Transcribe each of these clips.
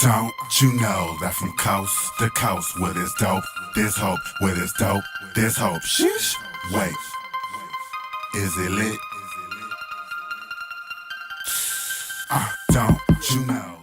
Don't you know that from coast to coast, where there's dope, there's hope, where there's dope, there's hope. Sheesh. Wait, is it lit? Don't you know?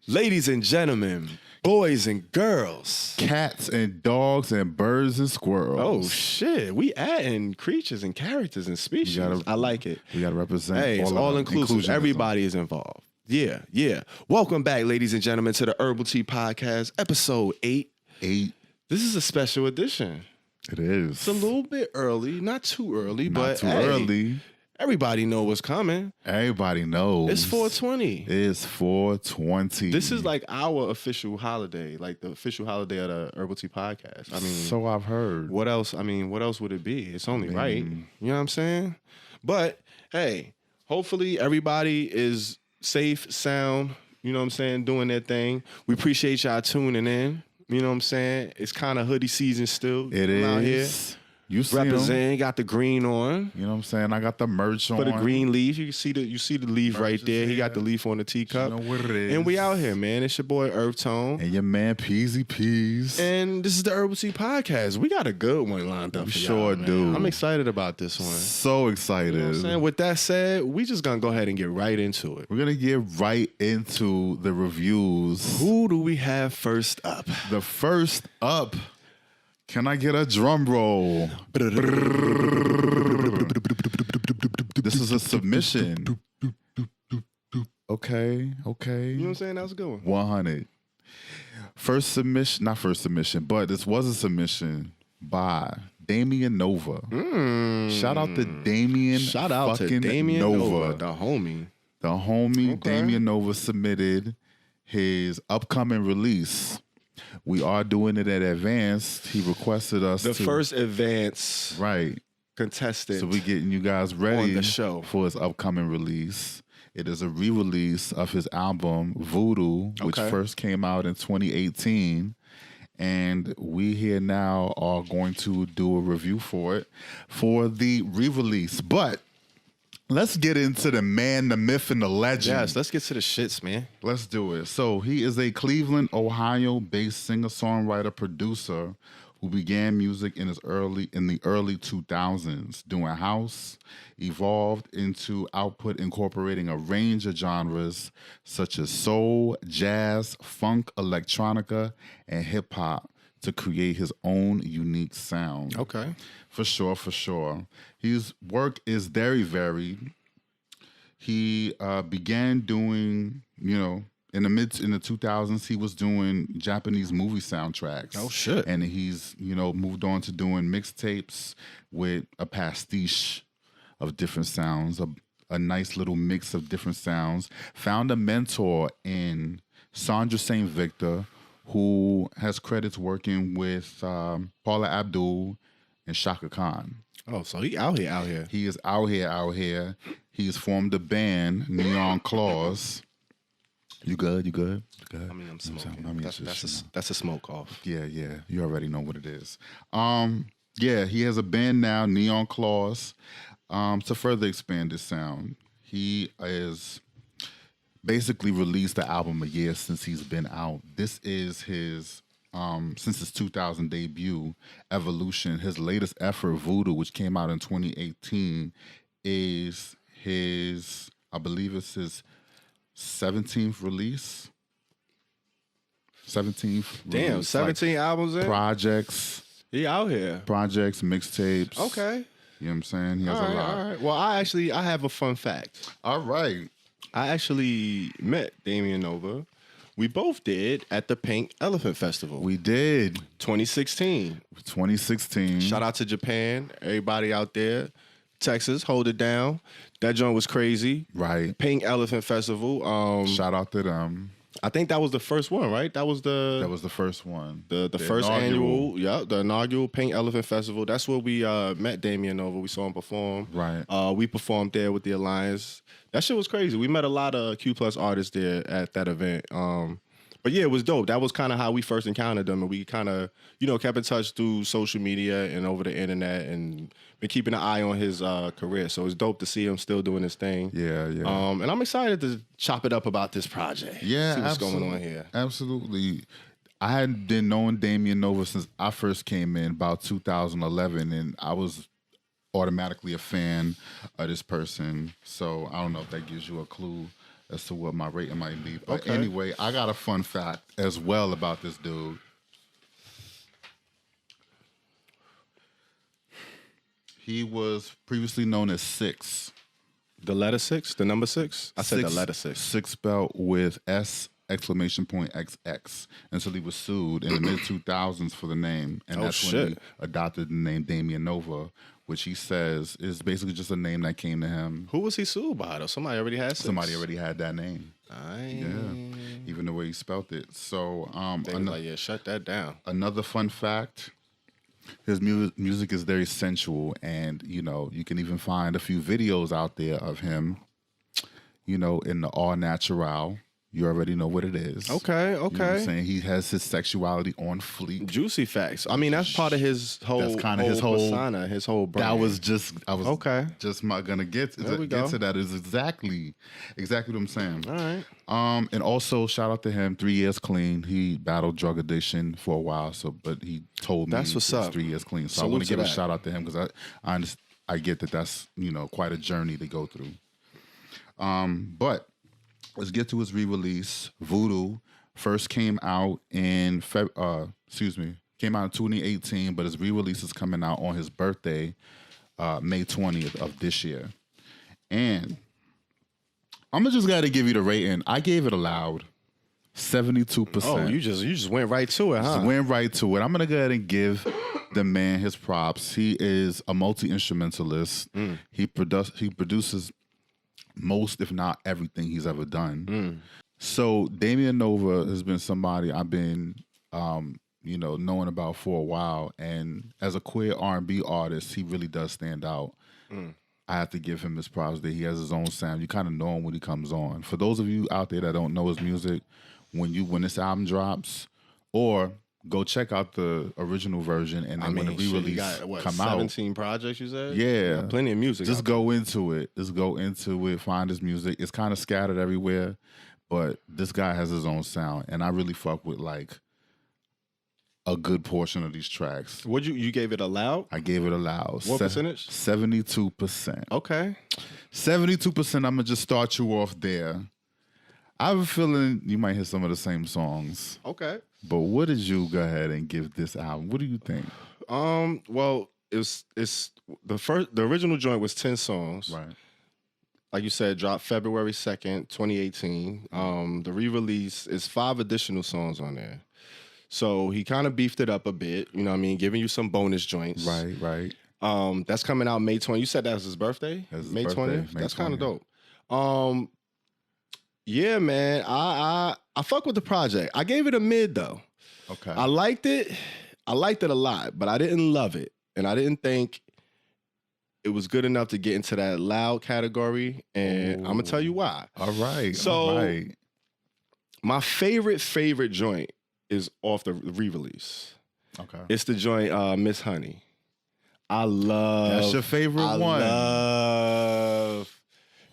Ladies and gentlemen, boys and girls, Cats and dogs and birds and squirrels. oh shit, we adding creatures and characters and species. I like it. We gotta represent. Hey, it's all inclusive. inclusionism. Everybody is involved. Yeah. Welcome back, ladies and gentlemen, to the Herbal Tea Podcast, episode 8. 8. This is a special edition. It is. It's a little bit early, not too early, Not but too hey, early. everybody know what's coming. Everybody knows. It's 420. It's 420. This is like our official holiday, like the official holiday of the Herbal Tea Podcast. I mean, so I've heard. what else? I mean, what else would it be? It's only right. You know what I'm saying? But hey, hopefully everybody is safe, sound, you know what I'm saying, doing their thing. We appreciate y'all tuning in. You know what I'm saying? It's kind of hoodie season still. It I'm out here. is. You see 'em. Represent, got the green on. You know what I'm saying? I got the merch on. For the green leaf, you see the leaf right there. He got the leaf on the teacup. You know what it is. And we out here, man. It's your boy EarthTone. And your man Peasy Peas. And this is the Herbal Tea Podcast. We got a good one lined up We for sure y'all, man. do. I'm excited about this one. So excited. You know what I'm saying? With that said, we just gonna go ahead and get right into it. We're gonna get right into the reviews. Who do we have first up? The first up. Can I get a drum roll? This is a submission. Okay. You know what I'm saying? That was a good one. 100. Not first submission, but this was a submission by Damien Nova. Shout out to Damien. Shout out to fucking Damien Nova, the homie. The homie Okay. Damien Nova submitted his upcoming release. We are doing it in advance. He requested us The to first advance right. contestant. So we getting you guys ready on the show for his upcoming release. It is a re-release of his album Voodoo, which Okay. first came out in 2018. And we here now are going to do a review for it for the re-release. But let's get into the man, the myth, and the legend. Yes, let's get to the shits, man. Let's do it. So he is a Cleveland, Ohio-based singer-songwriter, producer who began music in the early 2000s, doing house, evolved into output incorporating a range of genres such as soul, jazz, funk, electronica, and hip hop to create his own unique sound. Okay. For sure. His work is very varied. He began doing, in the 2000s, he was doing Japanese movie soundtracks. Oh, shit. And he's, moved on to doing mixtapes with a pastiche of different sounds, a nice little mix of different sounds. Found a mentor in Sandra St. Victor, who has credits working with Paula Abdul and Shaka Khan. Oh, so he out here. He is out here. He's formed a band, Neon Claws. You good? I mean, I'm smoking. That's a smoke off. Yeah. You already know what it is. He has a band now, Neon Claws, to further expand his sound. He is basically released the album a year since he's been out. This is his since his 2000 debut, Evolution. His latest effort, Voodoo, which came out in 2018, is his, I believe it's his 17th release. 17th. Damn, release. 17 albums in? Projects, mixtapes. Okay. You know what I'm saying? He has a lot. All right. Well, I have a fun fact. All right. I actually met Damien Nova. We both did at the Pink Elephant Festival. We did. 2016. 2016. Shout out to Japan. Everybody out there. Texas, hold it down. That joint was crazy. Right. Pink Elephant Festival. Shout out to them. I think that was the first one, right? That was the first one. The first annual, the inaugural Pink Elephant Festival. That's where we met Damien Nova. We saw him perform. Right. We performed there with the Alliance. That shit was crazy. We met a lot of Q+ artists there at that event. But yeah, it was dope. That was kind of how we first encountered them, and we kind of, kept in touch through social media and over the internet, and been keeping an eye on his career. So it's dope to see him still doing his thing. Yeah. And I'm excited to chop it up about this project. Yeah, see what's absolutely. going on here. Absolutely. I had been knowing Damien Nova since I first came in about 2011, and I was automatically a fan of this person. So I don't know if that gives you a clue as to what my rating might be. But anyway, I got a fun fact as well about this dude. He was previously known as Six. The letter 6, the number 6. I said the letter 6. Six spelled with S exclamation point XX until he was sued in the mid 2000s for the name, and that's when he adopted the name Damien Nova, which he says is basically just a name that came to him. Who was he sued by though? Somebody already had 6. Somebody already had that name. Yeah, even the way he spelled it. So they was like, yeah, shut that down. Another fun fact. His music is very sensual, and you can even find a few videos out there of him, in the all natural. You already know what it is. Okay. You know what I'm saying? He has his sexuality on fleek. Juicy facts. I mean, that's part of his whole. That's kind of his whole persona, his whole brand. I was just okay. Just not gonna get to that. Is exactly what I'm saying. All right. And also shout out to him. 3 years clean. He battled drug addiction for a while. But he told me that's what's up. 3 years clean. So Salute I want to give that. a shout out to him because I get that that's quite a journey to go through. But let's get to his re-release. Voodoo first came out in came out in 2018, but his re-release is coming out on his birthday, May 20th of this year. And I'm just gotta give you the rating. I gave it a loud 72%. Oh, you just went right to it, huh? Just went right to it. I'm gonna go ahead and give the man his props. He is a multi-instrumentalist. He produces most, if not everything he's ever done. So Damien Nova has been somebody I've been, knowing about for a while. And as a queer R&B artist, he really does stand out. I have to give him his props that he has his own sound. You kind of know him when he comes on. For those of you out there that don't know his music, when this album drops, or go check out the original version, and then when the re-release come out. 17 projects, you said? Yeah. Plenty of music. Just go into it. Find his music. It's kind of scattered everywhere, but this guy has his own sound, and I really fuck with like a good portion of these tracks. You gave it a loud? I gave it a loud. What percentage? 72%. Okay. 72%. I'm going to just start you off there. I have a feeling you might hear some of the same songs. Okay. But what did you go ahead and give this album? What do you think? Well, it's the original joint was 10 songs. Right. Like you said, dropped February 2nd, 2018. The re-release is 5 additional songs on there. So he kind of beefed it up a bit, you know what I mean, giving you some bonus joints. Right. That's coming out May 20th. You said that was his birthday? May 20th? That's kind of dope. Yeah, man. I fuck with the project. I gave it a mid though. Okay. I liked it. I liked it a lot, but I didn't love it. And I didn't think it was good enough to get into that loud category. And I'm gonna tell you why. All right. So my favorite joint is off the re-release. Okay. It's the joint Miss Honey. That's your favorite one. I love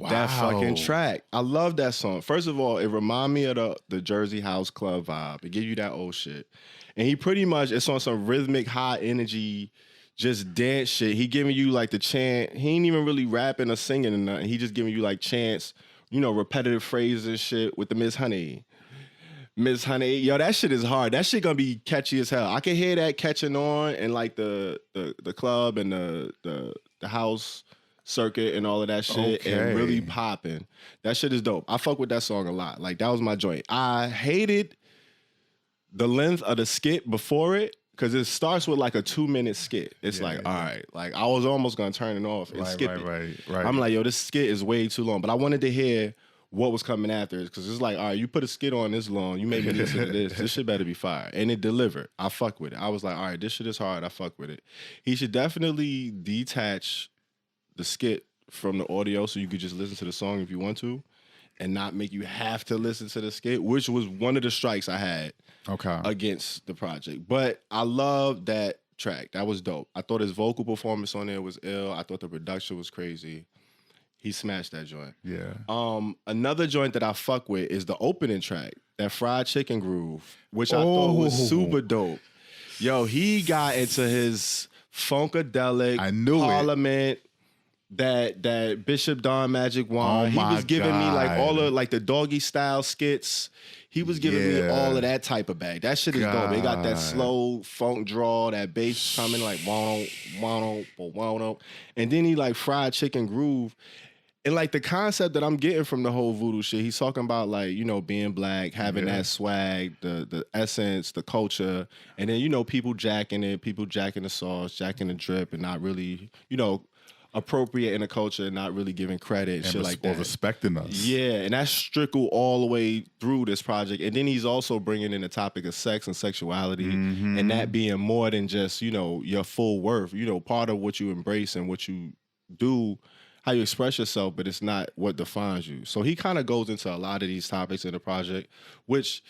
that fucking track. I love that song. First of all, it remind me of the Jersey House Club vibe. It give you that old shit. And he pretty much, it's on some rhythmic, high energy, just dance shit. He giving you like the chant. He ain't even really rapping or singing or nothing. He just giving you like chants, repetitive phrases and shit with the Miss Honey. Miss Honey, yo, that shit is hard. That shit gonna be catchy as hell. I can hear that catching on in like the club and the house circuit and all of that shit, and really popping. That shit is dope. I fuck with that song a lot. Like that was my joint. I hated the length of the skit before it because it starts with like a 2-minute skit. It's all right. Like I was almost gonna turn it off and skip it. Right. I'm like, yo, this skit is way too long. But I wanted to hear what was coming after it, because it's like, all right, you put a skit on this long, you made me listen to this. This shit better be fire. And it delivered. I fuck with it. I was like, all right, this shit is hard. I fuck with it. He should definitely detach the skit from the audio so you could just listen to the song if you want to. and not make you have to listen to the skit, which was one of the strikes I had Okay. against the project. But I love that track. That was dope. I thought his vocal performance on there was ill. I thought the production was crazy. He smashed that joint. Yeah. Another joint that I fuck with is the opening track, that Fried Chicken Groove, which I thought was super dope. Yo, he got into his funkadelic Parliament, that Bishop Don Magic Wand. He was giving me like all of like the doggy style skits. He was giving me all of that type of bag. That shit is dope. They got that slow funk draw, that bass coming like wano, and then he like Fried Chicken Groove. And like the concept that I'm getting from the whole voodoo shit, he's talking about like, you know, being black, having that swag, the essence, the culture, and then, you know, people jacking it, people jacking the sauce, jacking the drip, and not really, you know, appropriating the culture and not really giving credit and shit like that. Or respecting us. Yeah, and that's Strickle all the way through this project. And then he's also bringing in the topic of sex and sexuality, and that being more than just, you know, your full worth, you know, part of what you embrace and what you do, how you express yourself, but it's not what defines you. So he kind of goes into a lot of these topics in the project, which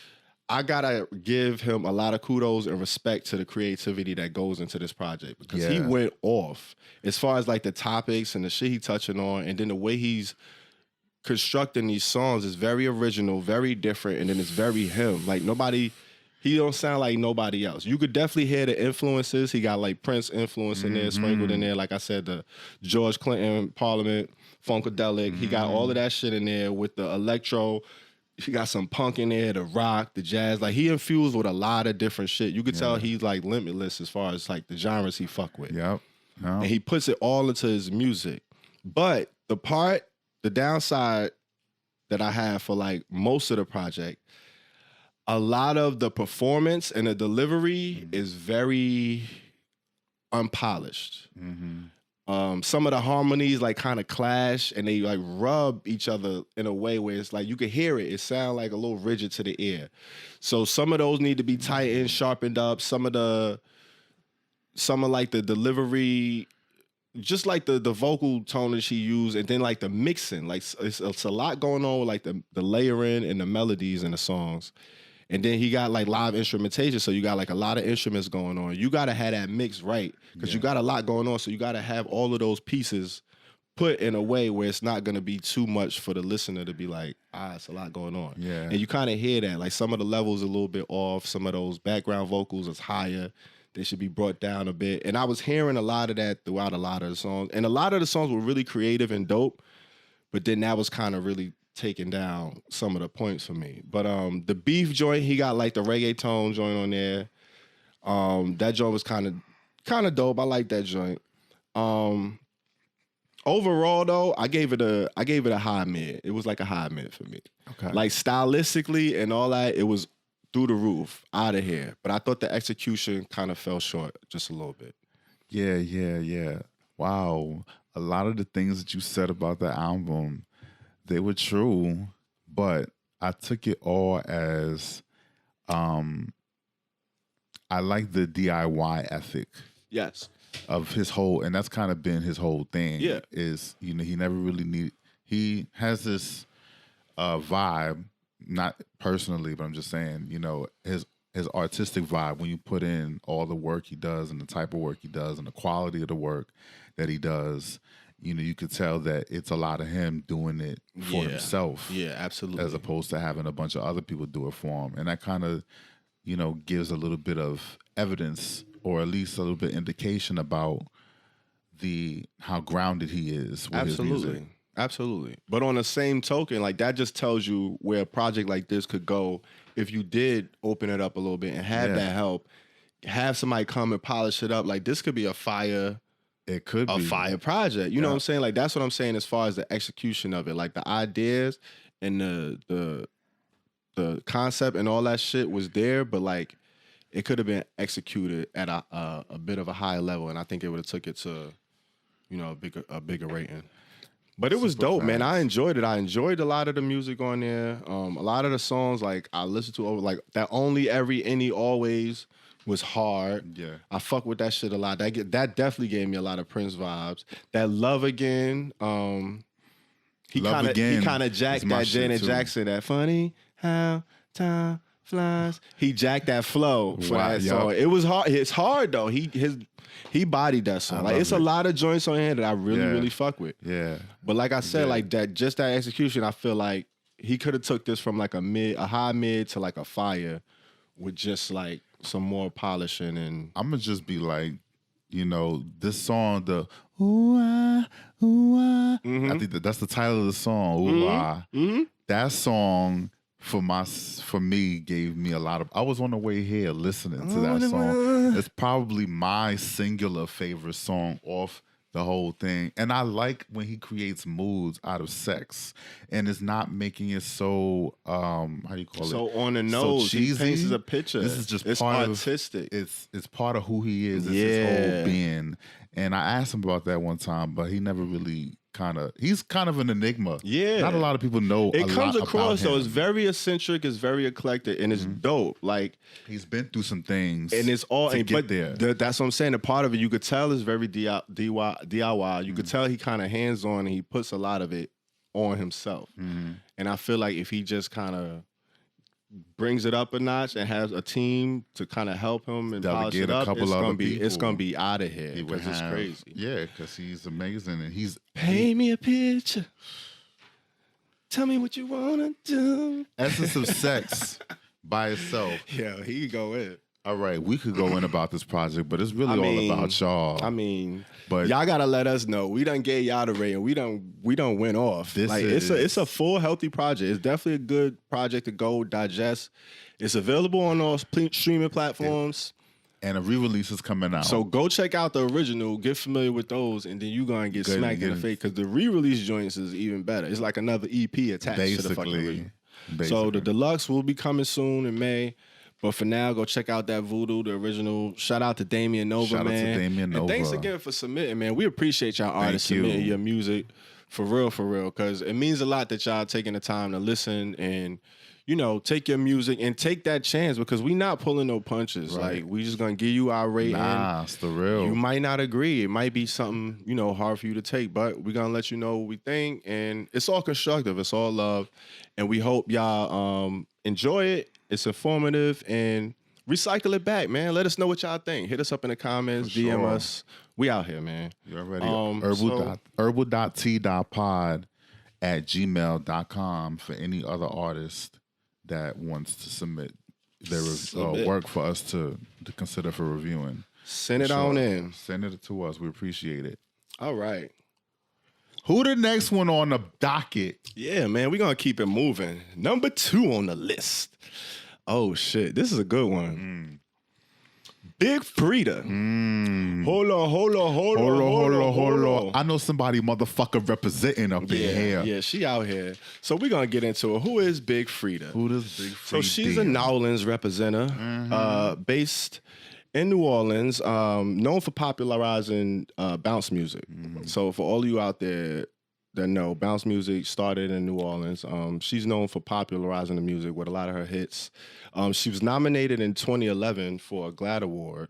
I gotta give him a lot of kudos and respect to the creativity that goes into this project, because he went off as far as like the topics and the shit he touching on, and then the way he's constructing these songs is very original, very different, and then it's very him. Like he don't sound like nobody else. You could definitely hear the influences. He got like Prince influence in there, sprinkled in there. Like I said, the George Clinton Parliament, Funkadelic. He got all of that shit in there with the electro. He got some punk in there, the rock, the jazz. Like he infused with a lot of different shit. You could tell he's like limitless as far as like the genres he fuck with. Yep. And he puts it all into his music. But the downside that I have for like most of the project, a lot of the performance and the delivery is very unpolished. Some of the harmonies like kind of clash, and they like rub each other in a way where it's like you can hear it. It sounds like a little rigid to the ear. So some of those need to be tightened, sharpened up. Some of like the delivery, just like the vocal tone that she used, and then like the mixing. Like it's a lot going on with like the layering and the melodies in the songs. And then he got like live instrumentation, so you got like a lot of instruments going on. You got to have that mix right, because you got a lot going on, so you got to have all of those pieces put in a way where it's not going to be too much for the listener to be like, it's a lot going on. Yeah. And you kind of hear that. Like some of the levels a little bit off, some of those background vocals is higher. They should be brought down a bit. And I was hearing a lot of that throughout a lot of the songs. And a lot of the songs were really creative and dope, but then that was kind of really taking down some of the points for me. But the beef joint, he got like the reggaeton joint on there. That joint was kind of dope. I like that joint. Overall though, I gave it a high mid. It was like a high mid for me. Okay. Like stylistically and all that, it was through the roof, out of here. But I thought the execution kind of fell short just a little bit. Yeah. Wow. A lot of the things that you said about the album, they were true, but I took it all as I like the DIY ethic. Yes. Of his whole, and that's kind of been his whole thing. Yeah. Is, you know, he never really he has this vibe, not personally, but I'm just saying, you know, his artistic vibe, when you put in all the work he does and the type of work he does and the quality of the work that he does, you know, you could tell that it's a lot of him doing it for himself. Yeah, absolutely. As opposed to having a bunch of other people do it for him. And that kind of, you know, gives a little bit of evidence, or at least a little bit indication about how grounded he is with his music. Absolutely. But on the same token, like that just tells you where a project like this could go if you did open it up a little bit and have that help, have somebody come and polish it up. Like this could be a fire. It could be a fire project. You know what I'm saying? Like that's what I'm saying as far as the execution of it. Like the ideas and the concept and all that shit was there, but like it could have been executed at a bit of a higher level, and I think it would have took it to, you know, a bigger rating. But it was dope, man. I enjoyed it. I enjoyed a lot of the music on there. A lot of the songs, like I listened to over, like that Only, Every, Any, Always was hard. Yeah, I fuck with that shit a lot. That definitely gave me a lot of Prince vibes. That Love Again, He Love kind Again of jacked is my that shit, Janet too. Jackson, that funny how time flies. He jacked that flow for Wow, that yup. song. It was hard. It's hard though. He bodied that song. Like love it's a it. lot of joints on here that I really Yeah. really fuck with. Yeah. But like I said, Yeah. like that, just that execution, I feel like he could have took this from like a high mid to like a fire with just like some more polishing and I'm gonna just be like, you know, this song, the ooh ah, ooh ah. I think that's the title of the song. Ooh ah. That song for me gave me a lot of. I was on the way here listening to that song. It's probably my singular favorite song off the whole thing, and I like when he creates moods out of sex, and it's not making it so how do you call it? so on the nose. So He cheesy. paints a picture. This is just it's part artistic. of it's part of who he is. It's his Yeah. whole being. And I asked him about that one time, but he never really he's kind of an enigma. Yeah. Not a lot of people know It a comes lot across about though. him. It's very eccentric. It's very eclectic, and it's dope. Like, He's been through some things. and it's all. to And, get but there. that's what I'm saying. A part of it, you could tell, is very DIY. You could tell he kind of hands on, and he puts a lot of it on himself. And I feel like if he just kind of brings it up a notch and has a team to kind of help him and polish Delegate it a up, couple it's other gonna be people. out of here He would because it's have- crazy. Yeah, because he's amazing, and he's Paint me a picture. Tell me what you wanna do. essence of sex by itself. Yeah, he could go in. All right, we could go in about this project, but it's really all about y'all. I mean, But- y'all gotta let us know. We done gave y'all the rating. We done went off. This Like it's a full healthy project. It's definitely a good project to go digest. It's available on all streaming platforms. and a re-release is coming out. So go check out the original, get familiar with those, and then you gonna get Good, smacked in the good. face because the re-release joints is even better. It's like another EP attached to the fucking original. basically. So the deluxe will be coming soon in May. But for now, go check out that Voodoo, the original. Shout out to Damien Nova, Shout out to man. Damien And thanks Nova. again for submitting, man. We appreciate y'all artists you. submitting your music for real, because it means a lot that y'all taking the time to listen and, you know, take your music and take that chance because we not pulling no punches. Right. Like, we just going to give you our rating. Nah, it's the real. You might not agree. It might be something, you know, hard for you to take, but we're going to let you know what we think. And it's all constructive. It's all love. And we hope y'all enjoy it. It's informative and recycle it back, man. Let us know what y'all think. Hit us up in the comments, For DM sure. us. We out here, man. You already so- herbal.t.pod@gmail.com for any other artist that wants to submit their Submit. work for us to consider for reviewing. Send it Sure. on in. Send it to us. We appreciate it. All right. Who the next one on the docket? Yeah, man. We're going to keep it moving. Number 2 on the list. Oh, shit. This is a good one. Big Freedia. Hold on. I know somebody motherfucker representing up in here. Yeah, she out here. So we're going to get into it. Who is Big Freedia? Who does Big Freedia? So she's a New Orleans representative, based in New Orleans, known for popularizing bounce music. So for all of you out there that know, bounce music started in New Orleans. She's known for popularizing the music with a lot of her hits. She was nominated in 2011 for a GLAAD Award.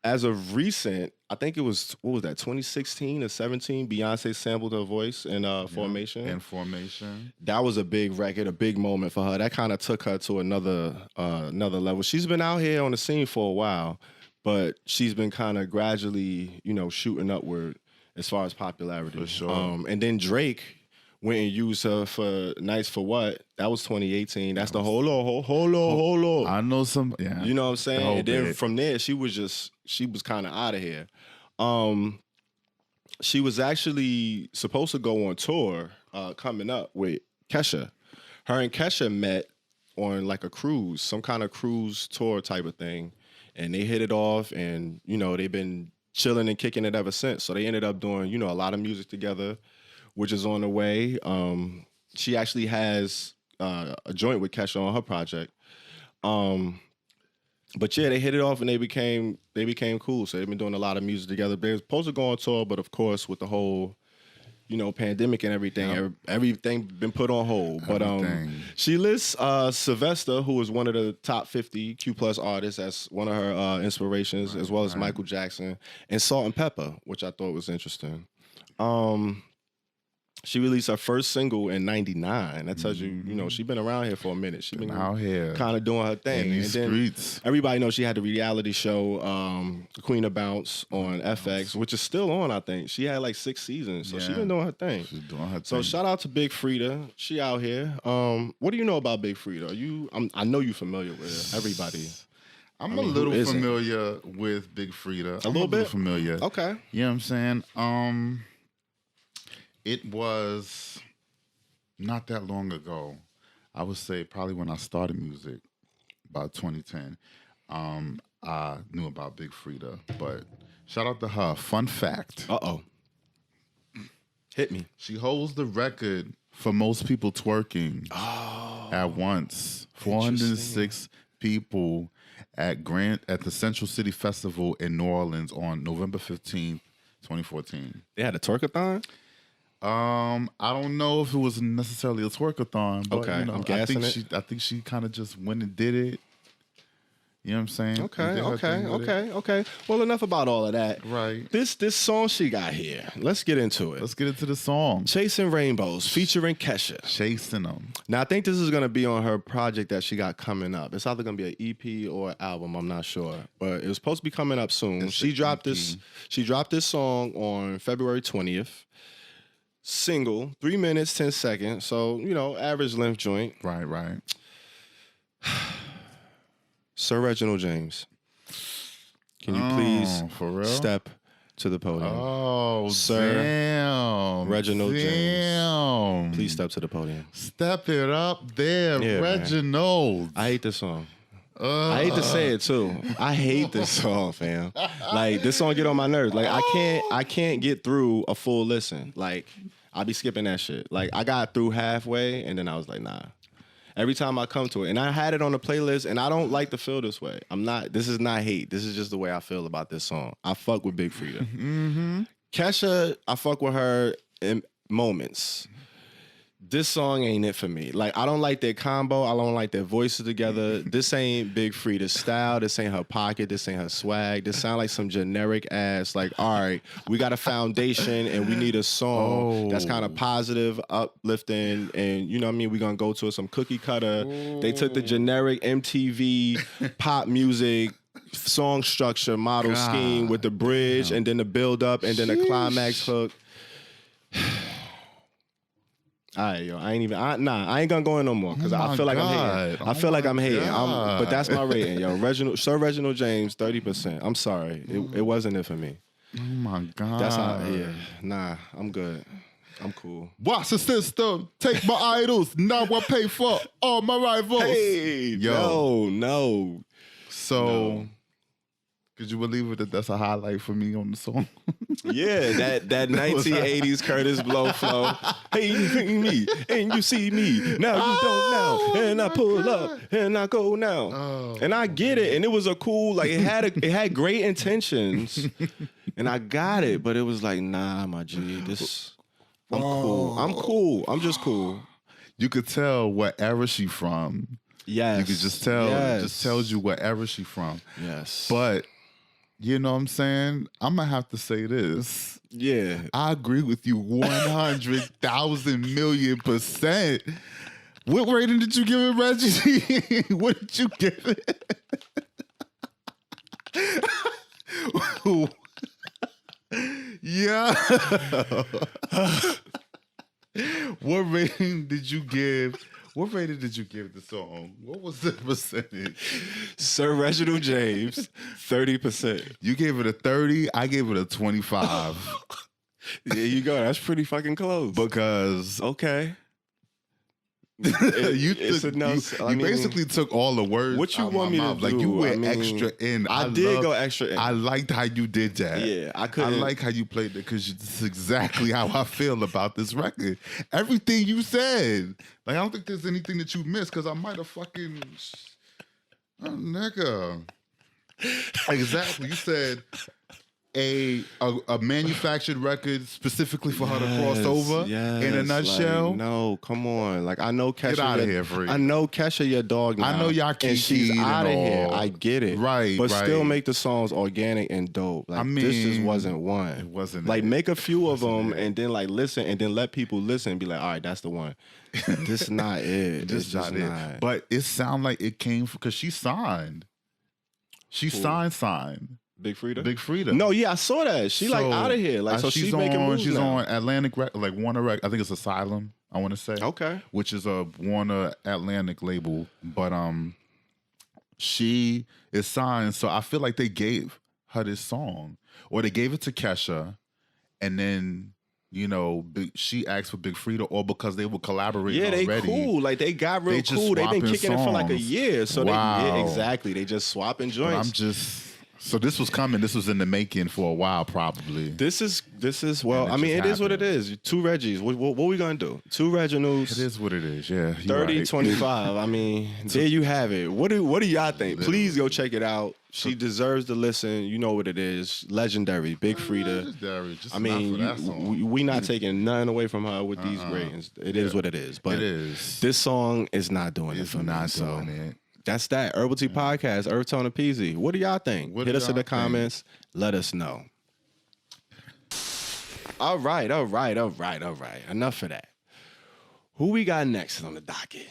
As of recent, I think it was, 2016 or 17, Beyonce sampled her voice in Formation. In Formation. That was a big record, a big moment for her. That kind of took her to another level. She's been out here on the scene for a while, but she's been kind of gradually, you know, shooting upward as far as popularity. For sure. And then Drake went and used her for Nice for What. That was 2018. That's the hold on. I know some. Yeah. You know what I'm saying? The whole And then bit. from there, she was kind of out of here. She was actually supposed to go on tour coming up with Kesha. Her and Kesha met on like a cruise, some kind of cruise tour type of thing. And they hit it off and, you know, they've been chilling and kicking it ever since. So they ended up doing, you know, a lot of music together, which is on the way. She actually has a joint with Kesha on her project. But yeah, they hit it off and they became cool. So they've been doing a lot of music together. They were supposed to go on tour, but of course with the whole, you know, pandemic and everything, everything been put on hold. Everything. But she lists Sylvester, who is one of the top 50 Q+ artists, as one of her inspirations, as well as Michael Jackson and Salt and Pepper, which I thought was interesting. She released her first single in '99. That tells you, she's been around here for a minute. She's been out here, kind of doing her thing. in these streets. Everybody knows she had the reality show, Queen of Bounce on FX, which is still on. I think she had like 6 seasons, so she's been doing her thing. She's doing her thing. So shout out to Big Freedia. She out here. What do you know about Big Freedia? I know you're familiar with her. Everybody. I'm a little familiar with Big Freedia. A little bit familiar. Okay. You know what I'm saying? It was not that long ago. I would say probably when I started music, about 2010. I knew about Big Freedia, but shout out to her. Fun fact. Hit me. She holds the record for most people twerking at once. 406 people at the Central City Festival in New Orleans on November 15th, 2014. They had a twerkathon? I don't know if it was necessarily a twerkathon, but okay, I'm guessing I think she kind of just went and did it. You know what I'm saying? Okay. Well, enough about all of that. Right. This song she got here. Let's get into it. Let's get into the song. Chasing Rainbows, featuring Kesha. Chasing them. Now, I think this is going to be on her project that she got coming up. It's either going to be an EP or an album. I'm not sure. But it was supposed to be coming up soon. She dropped this song on February 20th. Single, 3 minutes, 10 seconds. So, average length joint. Right. Sir Reginald James, can you please for real? step to the podium? Oh, Sir Reginald James. Please step to the podium. Step it up there, Yeah, Reginald. Man. I hate this song. I hate to say it too. I hate this song, fam. Like, this song get on my nerves. Like, I can't get through a full listen. Like, I'll be skipping that shit. Like, I got through halfway and then I was like, nah. Every time I come to it, and I had it on the playlist, and I don't like to feel this way. This is not hate. This is just the way I feel about this song. I fuck with Big Freedia. Mm-hmm. Kesha, I fuck with her in moments. This song ain't it for me. Like, I don't like their combo. I don't like their voices together. This ain't Big Freedia's style. This ain't her pocket. This ain't her swag. This sound like some generic ass, like, all right, we got a foundation and we need a song that's kind of positive, uplifting, and you know what I mean? We're going to go to some cookie cutter. They took the generic MTV pop music song structure model scheme with the bridge and then the build up and then the climax hook. All right, yo, I ain't gonna go in no more because I feel like I'm hating. I feel like I'm hating. But that's my rating, yo. Sir Reginald James, 30%. I'm sorry, it wasn't it for me. Oh my God. That's how. Yeah, nah, I'm good. I'm cool. Watch the system. Take my idols. Now I pay for all my rivals. Hey, yo, no. So. Could you believe it that that's a highlight for me on the song? Yeah, that 1980s Curtis Blow flow. Hey, you see me, and you see me. Now you don't now. And I pull up, and I go now. And I get it. And it was a cool, like, it had great intentions. And I got it, but it was like, nah, my G, I'm cool. I'm just cool. You could tell what era she from. Yes. You could just tell. It just tells you what era she from. Yes. But you know what I'm saying? I'm going to have to say this. Yeah. I agree with you 100,000 million %. What rating did you give it, Reggie? What did you give it? Yeah. What rating did you give? What rating did you give the song? What was the percentage? Sir Reginald James, 30%. You gave it a 30. I gave it a 25. There you go. That's pretty fucking close. Because okay. You basically took all the words. What you out want me mouth. to do? Like you went extra in. I did go extra in. I liked how you did that. Yeah, I couldn't. I like how you played it because this is exactly how I feel about this record. Everything you said. Like I don't think there's anything that you missed because I might have fucking nigga. Exactly. You said a manufactured record specifically for her to cross over in a nutshell. Like, no, come on. Like I know Kesha. Get out of here, Free. I know Kesha your dog now. I know y'all and she's out of here. I get it. Right. But still make the songs organic and dope. Like this just wasn't one. It wasn't. Like make a few of them and then like listen and then let people listen and be like, all right, that's the one. This is not it. This is just not. But it sounded like it came because she signed. She signed. Big Freedia? Big Freedia. No, yeah, I saw that. She like out of here. Like so she's making moves She's now. on Atlantic, like Warner, I think it's Asylum, I want to say. Okay. Which is a Warner Atlantic label. But she is signed. So I feel like they gave her this song. Or they gave it to Kesha. And then, you know, she asked for Big Freedia, or because they were collaborating already. Yeah, they cool. Like they got real cool. They've been kicking it for like a year. So exactly. They just swapping joints. So this was coming. This was in the making for a while, probably. This is well. I mean, it is what it is. 2 Reggies. What we gonna do? 2 Reginalds. It is what it is. Yeah. 30, right. 25. I mean, there you have it. What do y'all think? Please go check it out. She deserves to listen. You know what it is. Legendary. Big Freedia. Legendary. Just I mean, we not taking nothing away from her with these ratings. It is what it is. But it is. This song is not doing it for me. Not doing it. That's that. Herbal Tea Podcast, EarthTone and Peasy. What do y'all think? Hit us in the comments. Let us know. All right. Enough of that. Who we got next on the docket?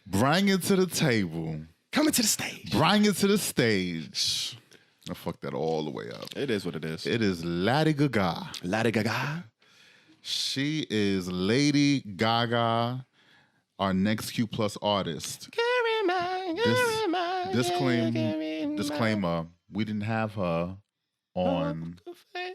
Bring it to the table. Coming to the stage. Bring it to the stage. I fucked that all the way up. It is what it is. It is Lady Gaga. Lady Gaga. She is Lady Gaga, our next Q Plus artist. Disclaimer, we didn't have her on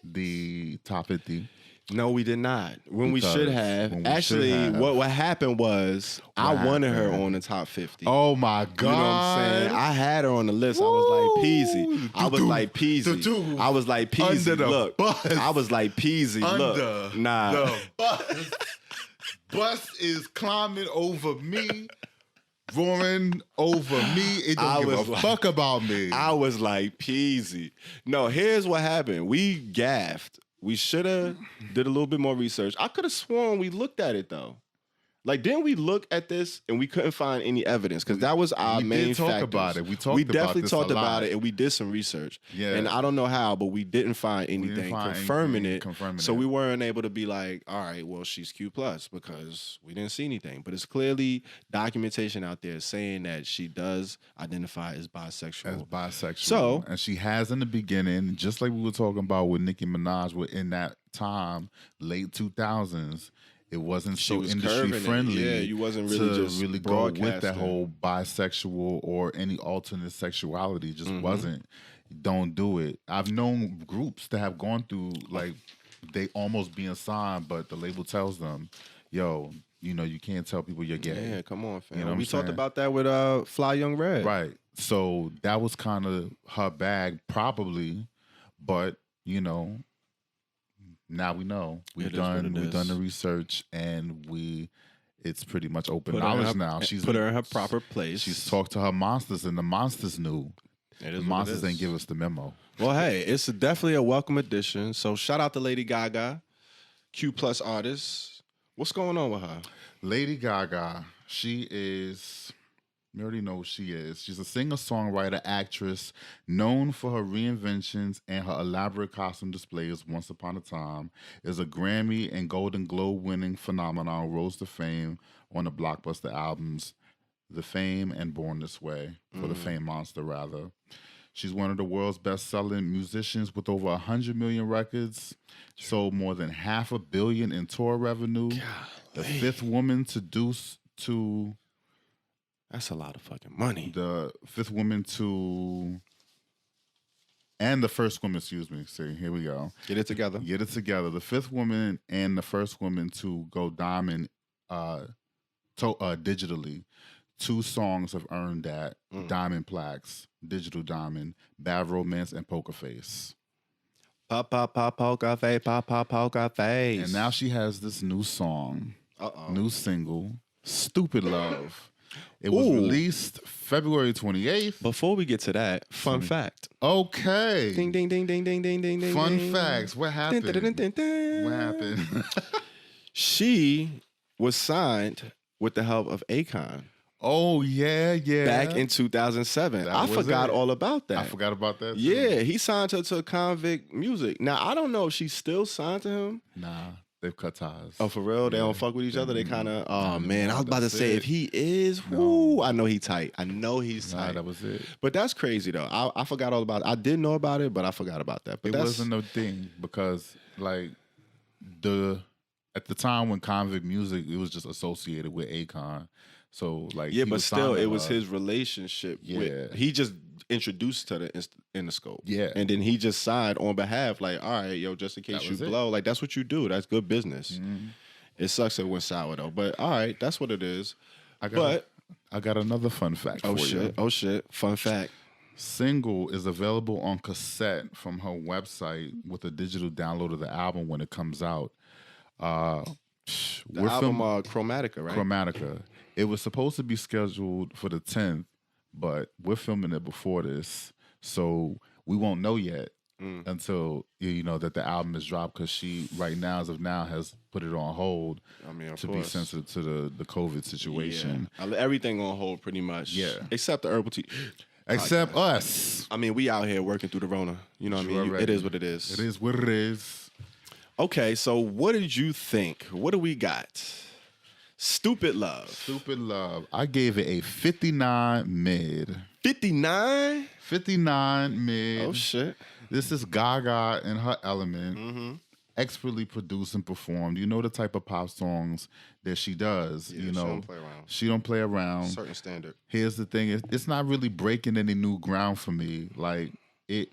the top 50. No, we did not. When we should have. Actually, what happened was I wanted her on the top 50. Oh my God. You know what I'm saying? I had her on the list. I was like, Peasy. I was like, Peasy. I was like, Peasy. Look. I was like, Peasy. Look. Nah. The bus is climbing over me. Roaring over me. It don't give a fuck about me. I was like, Peasy. No, here's what happened. We gaffed. We should have did a little bit more research. I could have sworn we looked at it though. Like, didn't we look at this and we couldn't find any evidence? Because that was our main factor. We talk about it. We definitely talked about it, and we did some research. Yeah. And I don't know how, but we didn't find anything confirming it. So we weren't able to be like, all right, well, she's Q+, because we didn't see anything. But it's clearly documentation out there saying that she does identify as bisexual. So, and she has in the beginning, just like we were talking about with Nicki Minaj, in that time, late 2000s, it wasn't so industry friendly. Yeah, you wasn't really just really go with that whole bisexual or any alternate sexuality. It just wasn't. Don't do it. I've known groups that have gone through like they almost being signed, but the label tells them, "Yo, you know you can't tell people you're gay." Yeah, come on, fam. You know we talked about that with Fly Young Red. Right. So that was kind of her bag, probably, but you know. Now we know. We've done the research, and it's pretty much open knowledge now. She's put her in her proper place. She's talked to her monsters, and the monsters knew. The monsters ain't give us the memo. Well, hey, it's definitely a welcome addition. So shout out to Lady Gaga, Q+ artist. What's going on with her? Lady Gaga, she is. You already know who she is. She's a singer-songwriter, actress, known for her reinventions and her elaborate costume displays. Once upon a time, is a Grammy and Golden Globe-winning phenomenon. Rose to fame on the blockbuster albums "The Fame" and "Born This Way" for the Fame monster, rather. She's one of the world's best-selling musicians with over 100 million records. Sold more than $500 million in tour revenue. Golly. The fifth woman to. That's a lot of fucking money. The fifth woman and the first woman, excuse me. See, here we go. Get it together. The fifth woman and the first woman to go diamond digitally. 2 songs have earned that diamond plaques, digital diamond, Bad Romance and Poker Face. Pop, poker face, pop, poker face. And now she has this new song, new single, Stupid Love. It was released February 28th. Before we get to that, fun fact. Okay. Ding, ding, ding, ding, ding, ding, ding, ding. Fun ding. facts. What happened? Dun, dun, dun, dun, dun. What happened? She was signed with the help of Akon Oh, yeah. back in 2007. That I was forgot it. all about that. I forgot about that. Too. Yeah, he signed her to Convict Music. Now, I don't know if she's still signed to him. Nah, they've cut ties. Oh, for real? They don't fuck with each other? They kind of, oh, man. I was about to That's say, it. if he is, whoo, I know he tight. I know he's Nah, tight. that was it. But that's crazy, though. I forgot all about it. I did know about it, but I forgot about that. But It that's, wasn't no thing because, like, at the time when Convict Music, it was just associated with Akon. So, like, yeah, he but was still, signing it was her. his relationship with, Yeah. he just introduced to the in the scope. Yeah. And then he just signed on behalf, like, all right, yo, just in case That you was it. blow. Like, that's what you do. That's good business. Mhm. It sucks it went sour, though. But all right, that's what it is. I got another fun fact Oh, for shit. you. Oh, shit. Fun fact. Single is available on cassette from her website with a digital download of the album when it comes out. The album Chromatica, right? Chromatica. It was supposed to be scheduled for the 10th, but we're filming it before this, so we won't know yet until that the album is dropped. Because she, right now, as of now, has put it on hold I mean, of to be course. sensitive to the COVID situation. Yeah. Everything on hold pretty much. Yeah. Except the Herbal Tea. Except us. I mean, we out here working through the Rona. You know what I mean? Already. It is what it is. It is what it is. Okay, so what did you think? What do we got? Stupid Love. Stupid Love. I gave it a 59 mid. 59? 59 mid. Oh, shit. This is Gaga in her element. Mm-hmm. Expertly produced and performed. You know the type of pop songs that she does. Yeah, you know, she don't play around. She don't play around. Certain standard. Here's the thing: it's not really breaking any new ground for me. Like it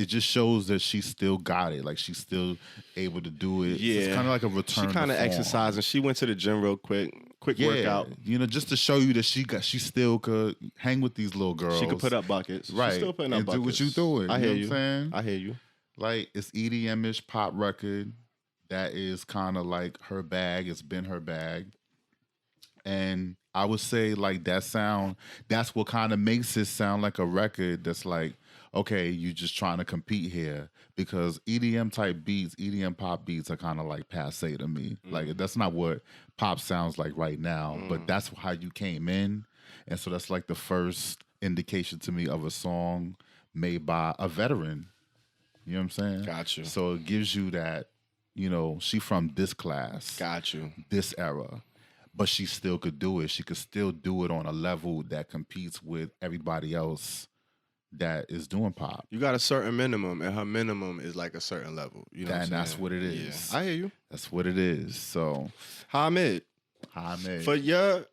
just shows that she still got it. Like she's still able to do it. Yeah. It's kind of like a return. She kind of to form. exercising. She went to the gym real quick workout. You know, just to show you that she still could hang with these little girls. She could put up buckets. right, She's still putting up and buckets. do what you doing. I hear you. you. Know what I'm saying? I hear you. Like it's EDM-ish pop record that is kind of like her bag. It's been her bag. And I would say like that sound, that's what kind of makes it sound like a record that's like, okay, you just trying to compete here. Because EDM type beats, EDM pop beats are kind of like passe to me. Like that's not what pop sounds like right now, but that's how you came in. And so that's like the first indication to me of a song made by a veteran. You know what I'm saying? Got you. So it gives you that, she from this class, Got you. this era, but she still could do it. She could still do it on a level that competes with everybody else that is doing pop. You got a certain minimum, and her minimum is like a certain level. You know, And that's saying? what it is. Yeah. I hear you. That's what it is. So, High mid. high mid. For your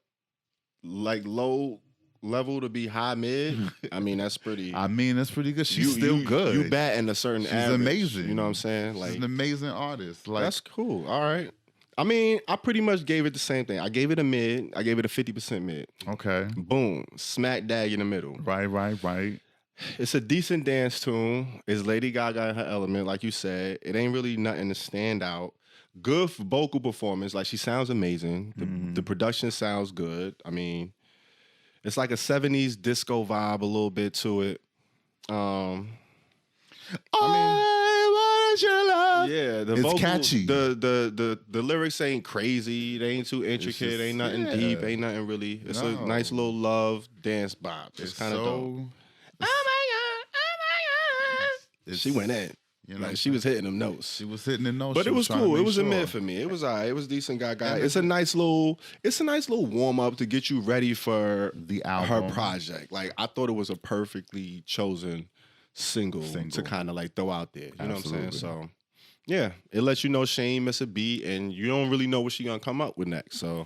like low level to be high mid, I mean that's pretty. I mean, that's pretty good. She's still good. You batting a certain She's average. amazing. You know what I'm saying? She's Like an amazing artist. Like that's cool. All right. I mean, I pretty much gave it the same thing. I gave it a mid. I gave it a 50% mid. okay. Boom. Smack dab in the middle. Right. It's a decent dance tune. It's Lady Gaga in her element, like you said. It ain't really nothing to stand out. Good vocal performance. Like she sounds amazing. The production sounds good. I mean, it's like a 70s disco vibe a little bit to it. I want your love. yeah, the It's vocal, catchy. The lyrics ain't crazy. They ain't too intricate. just- ain't nothing yeah. deep. Ain't nothing really. It's a No. nice little love dance bop. It's kind of dope. She went in. You know, Like she was hitting them notes. She was hitting the notes. But She it was trying to cool. It make was a sure. mid for me. It was all right. It was decent. Gaga. And It's a nice little warm up to get you ready for The her album. project. Like I thought it was a perfectly chosen single. to kind of like throw out there. You know what I'm saying? Absolutely. So yeah, it lets you know she ain't miss a beat, and you don't really know what she gonna come up with next. So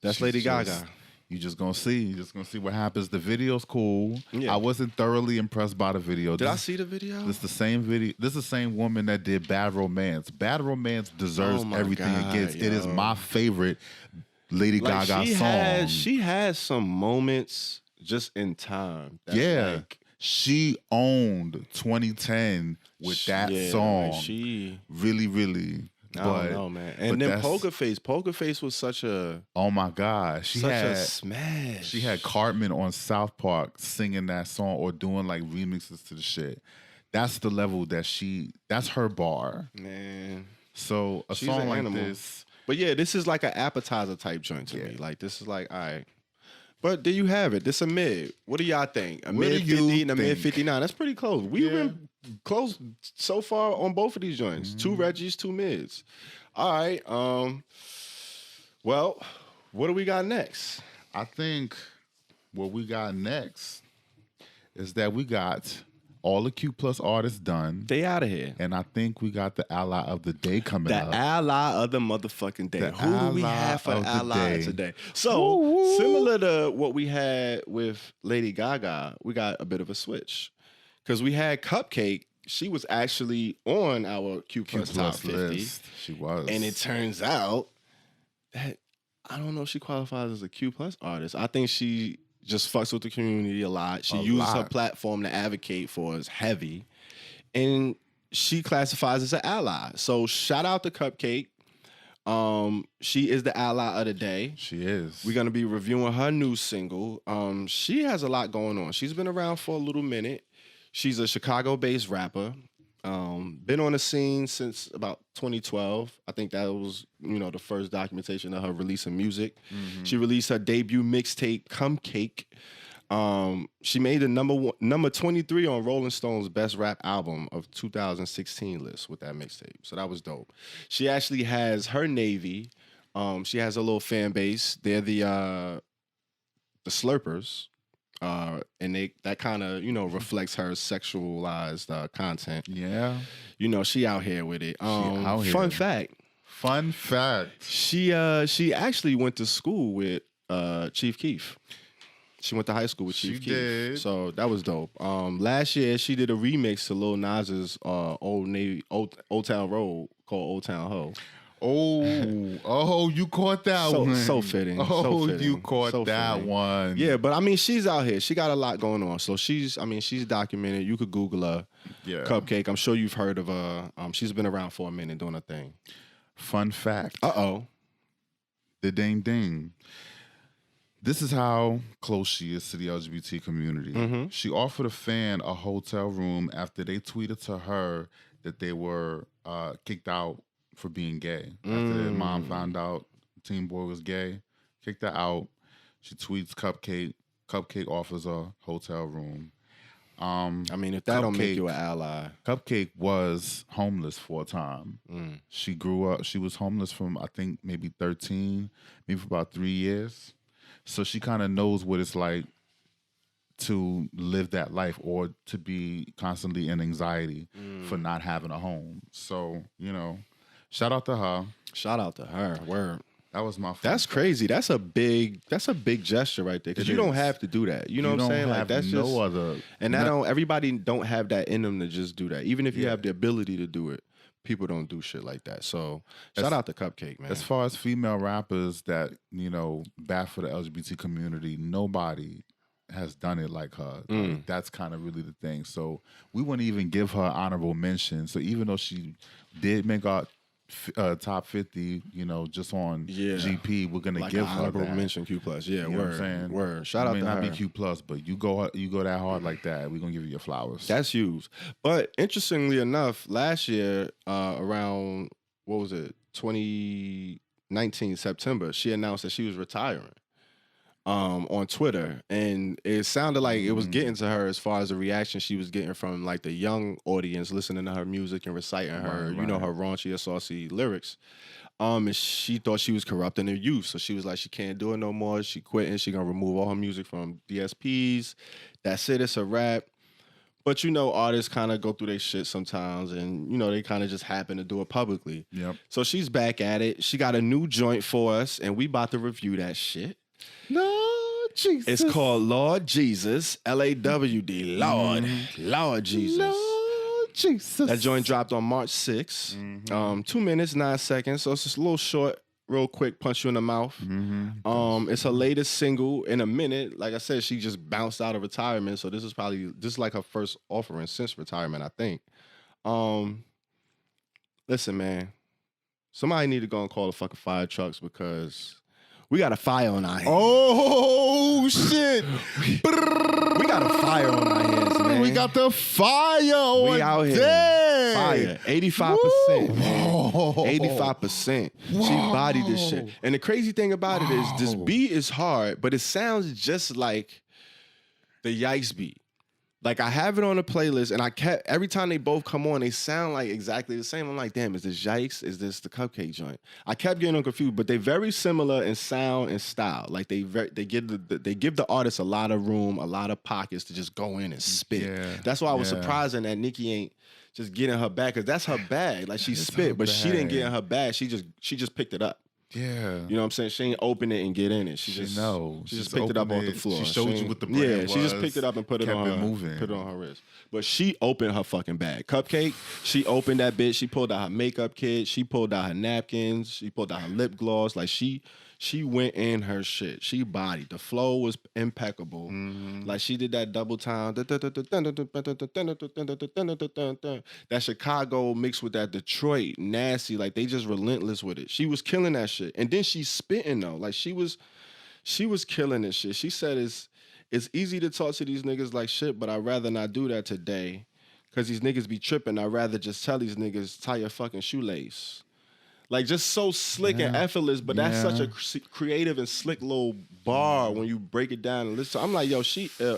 that's She's Lady just- Gaga. You just gonna see. You just gonna see what happens. The video's cool. Yeah. I wasn't thoroughly impressed by the video. Did I see the video? This is the same video. This is the same woman that did Bad Romance. Bad Romance deserves Oh my everything God, it gets. It is yo. my favorite Lady Like, Gaga she song. She has some moments just in time. That's Yeah. like, She owned 2010 with that yeah, song. like she really, really. I don't know, man. And then Poker Face was such a oh my God, she such had a smash. She had Cartman on South Park singing that song or doing like remixes to the shit. That's the level that's her bar. Man. So a She's song an like animal. this. But yeah, this is like an appetizer type joint to me. Like this is like, all right. But there you have it. This a mid. What do y'all think? A mid 50 and a mid 59. That's pretty close. We've been close so far on both of these joints. Mm-hmm. 2 Reggies, 2 mids. All right. Well, what do we got next? I think what we got next is that we got all the Q Plus artists done. They out of here. And I think we got the ally of the day coming up. The ally of the motherfucking day. Who do we have for the ally today? So, similar to what we had with Lady Gaga, we got a bit of a switch. Because we had CupcakKe. She was actually on our Q Plus Top 50. List. She was. And it turns out that I don't know if she qualifies as a Q Plus artist. I think she just fucks with the community a lot. She uses her platform to advocate for us heavy. And she classifies as an ally. So shout out to CupcakKe. She is the ally of the day. She is. We're going to be reviewing her new single. She has a lot going on. She's been around for a little minute. She's a Chicago-based rapper. Been on the scene since about 2012. I think that was, the first documentation of her releasing music. Mm-hmm. She released her debut mixtape, CupcakKe. She made the number 23 on Rolling Stone's Best Rap Album of 2016 list with that mixtape. So that was dope. She actually has her Navy. She has a little fan base. They're the Slurpers. And that kind of, reflects her sexualized content. Yeah. She out here with it. Fun fact. She actually went to school with Chief Keef. She went to high school with Chief Keef. Did. So that was dope. Last year she did a remix to Lil Nas's Old Town Road called Old Town Ho. Oh, you caught that one. So fitting. You caught that one. Yeah, but I mean, she's out here. She got a lot going on. So she's documented. You could Google her. Yeah. CupcakKe. I'm sure you've heard of her. She's been around for a minute doing her thing. Fun fact. Uh-oh. The ding ding. This is how close she is to the LGBT community. Mm-hmm. She offered a fan a hotel room after they tweeted to her that they were kicked out for being gay. After their mom found out Teen Boy was gay, kicked her out. She tweets CupcakKe. CupcakKe offers a hotel room. If that don't make you an ally. CupcakKe was homeless for a time. She grew up, she was homeless from, I think, maybe 13, maybe for about 3 years. So she kind of knows what it's like to live that life or to be constantly in anxiety for not having a home. So, shout out to her. Word. That was my. That's crazy. That's a big gesture right there. Because you don't have to do that. You know what I'm saying? Like that's no just other. And everybody don't have that in them to just do that. Even if you have the ability to do it, people don't do shit like that. So shout out to CupcakKe, man. As far as female rappers that bat for the LGBT community, nobody has done it like her. Like, that's kind of really the thing. So we wouldn't even give her honorable mention. So even though she did make our top 50, just on GP, we're gonna give her honorable that. mention Q plus. Yeah, you know what I'm saying? Word. Shout out to her. May not be Q plus, but you go that hard like that, we're gonna give you your flowers. That's huge. But interestingly enough, last year around 2019 September, she announced that she was retiring. On Twitter, and it sounded like it was getting to her as far as the reaction she was getting from like the young audience listening to her music and reciting her, her raunchy or saucy lyrics. And she thought she was corrupting the youth, so she was like, she can't do it no more. She quitting. She gonna remove all her music from DSPs. That's it. It's a wrap. But artists kind of go through their shit sometimes, and they kind of just happen to do it publicly. Yep. So she's back at it. She got a new joint for us, and we about to review that shit. Lord Jesus. It's called Lord Jesus, LAWD. Lord Jesus. Lord Jesus. That joint dropped on March 6th. 2 minutes, 9 seconds. So it's just a little short, real quick, punch you in the mouth. It's her latest single in a minute. Like I said, she just bounced out of retirement. So this is like her first offering since retirement, I think. Listen, man. Somebody need to go and call the fucking fire trucks because we got a fire on our hands. Oh shit! We got a fire on our hands, man. We got the fire on we out here. deck. Fire. 85%. Man. 85%. She bodied this shit. And the crazy thing about it is this beat is hard, but it sounds just like the Yikes beat. Like I have it on a playlist, and I kept every time they both come on, they sound like exactly the same. I'm like, damn, is this Yikes? Is this the CupcakKe joint? I kept getting them confused, but they're very similar in sound and style. Like they give the artist a lot of room, a lot of pockets to just go in and spit. Yeah, that's why I was surprising that Nicki ain't just getting her bag, because that's her bag. Like she spit, but she didn't get in her bag. She just picked it up. Yeah. You know what I'm saying? She ain't open it and get in it. She just picked it up off the floor. She showed you what the brand was. She just picked it up and put it on her wrist. But she opened her fucking bag. CupcakKe, she opened that bitch. She pulled out her makeup kit. She pulled out her napkins. She pulled out her lip gloss. Like she went in her shit. She bodied. The flow was impeccable. Mm-hmm. Like she did that double time. That Chicago mixed with that Detroit nasty. Like they just relentless with it. She was killing that shit. And then she's spitting though. Like she was killing this shit. She said it's easy to talk to these niggas like shit, but I'd rather not do that today. Cause these niggas be tripping. I'd rather just tell these niggas tie your fucking shoelace. Like just so slick and effortless, but that's such a creative and slick little bar when you break it down and listen. I'm like, yo, and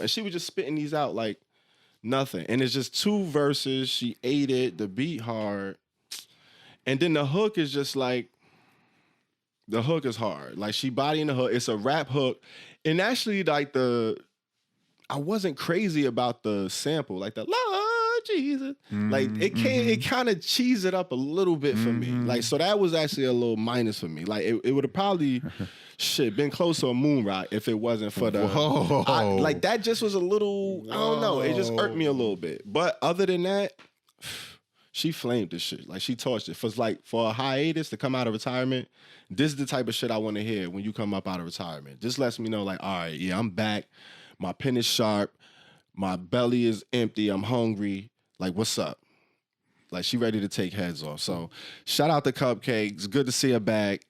she was just spitting these out like nothing. And it's just 2 verses. She ate it, the beat hard. And then the hook is just like, the hook is hard. Like she bodying the hook. It's a rap hook. And actually like I wasn't crazy about the sample, like the Lord Jesus. Like it kind of cheesed it up a little bit for me. Like, so that was actually a little minus for me. Like it would have probably been close to a moon rock if it wasn't for the like that just was a little, I don't know, it just irked me a little bit. But other than that, she flamed this shit. Like she torched it. For a hiatus to come out of retirement, this is the type of shit I want to hear when you come up out of retirement. This lets me know like, all right, yeah, I'm back. My pen is sharp. My belly is empty. I'm hungry. Like, what's up? Like, she ready to take heads off. So, shout out to CupcakKe. It's good to see her back.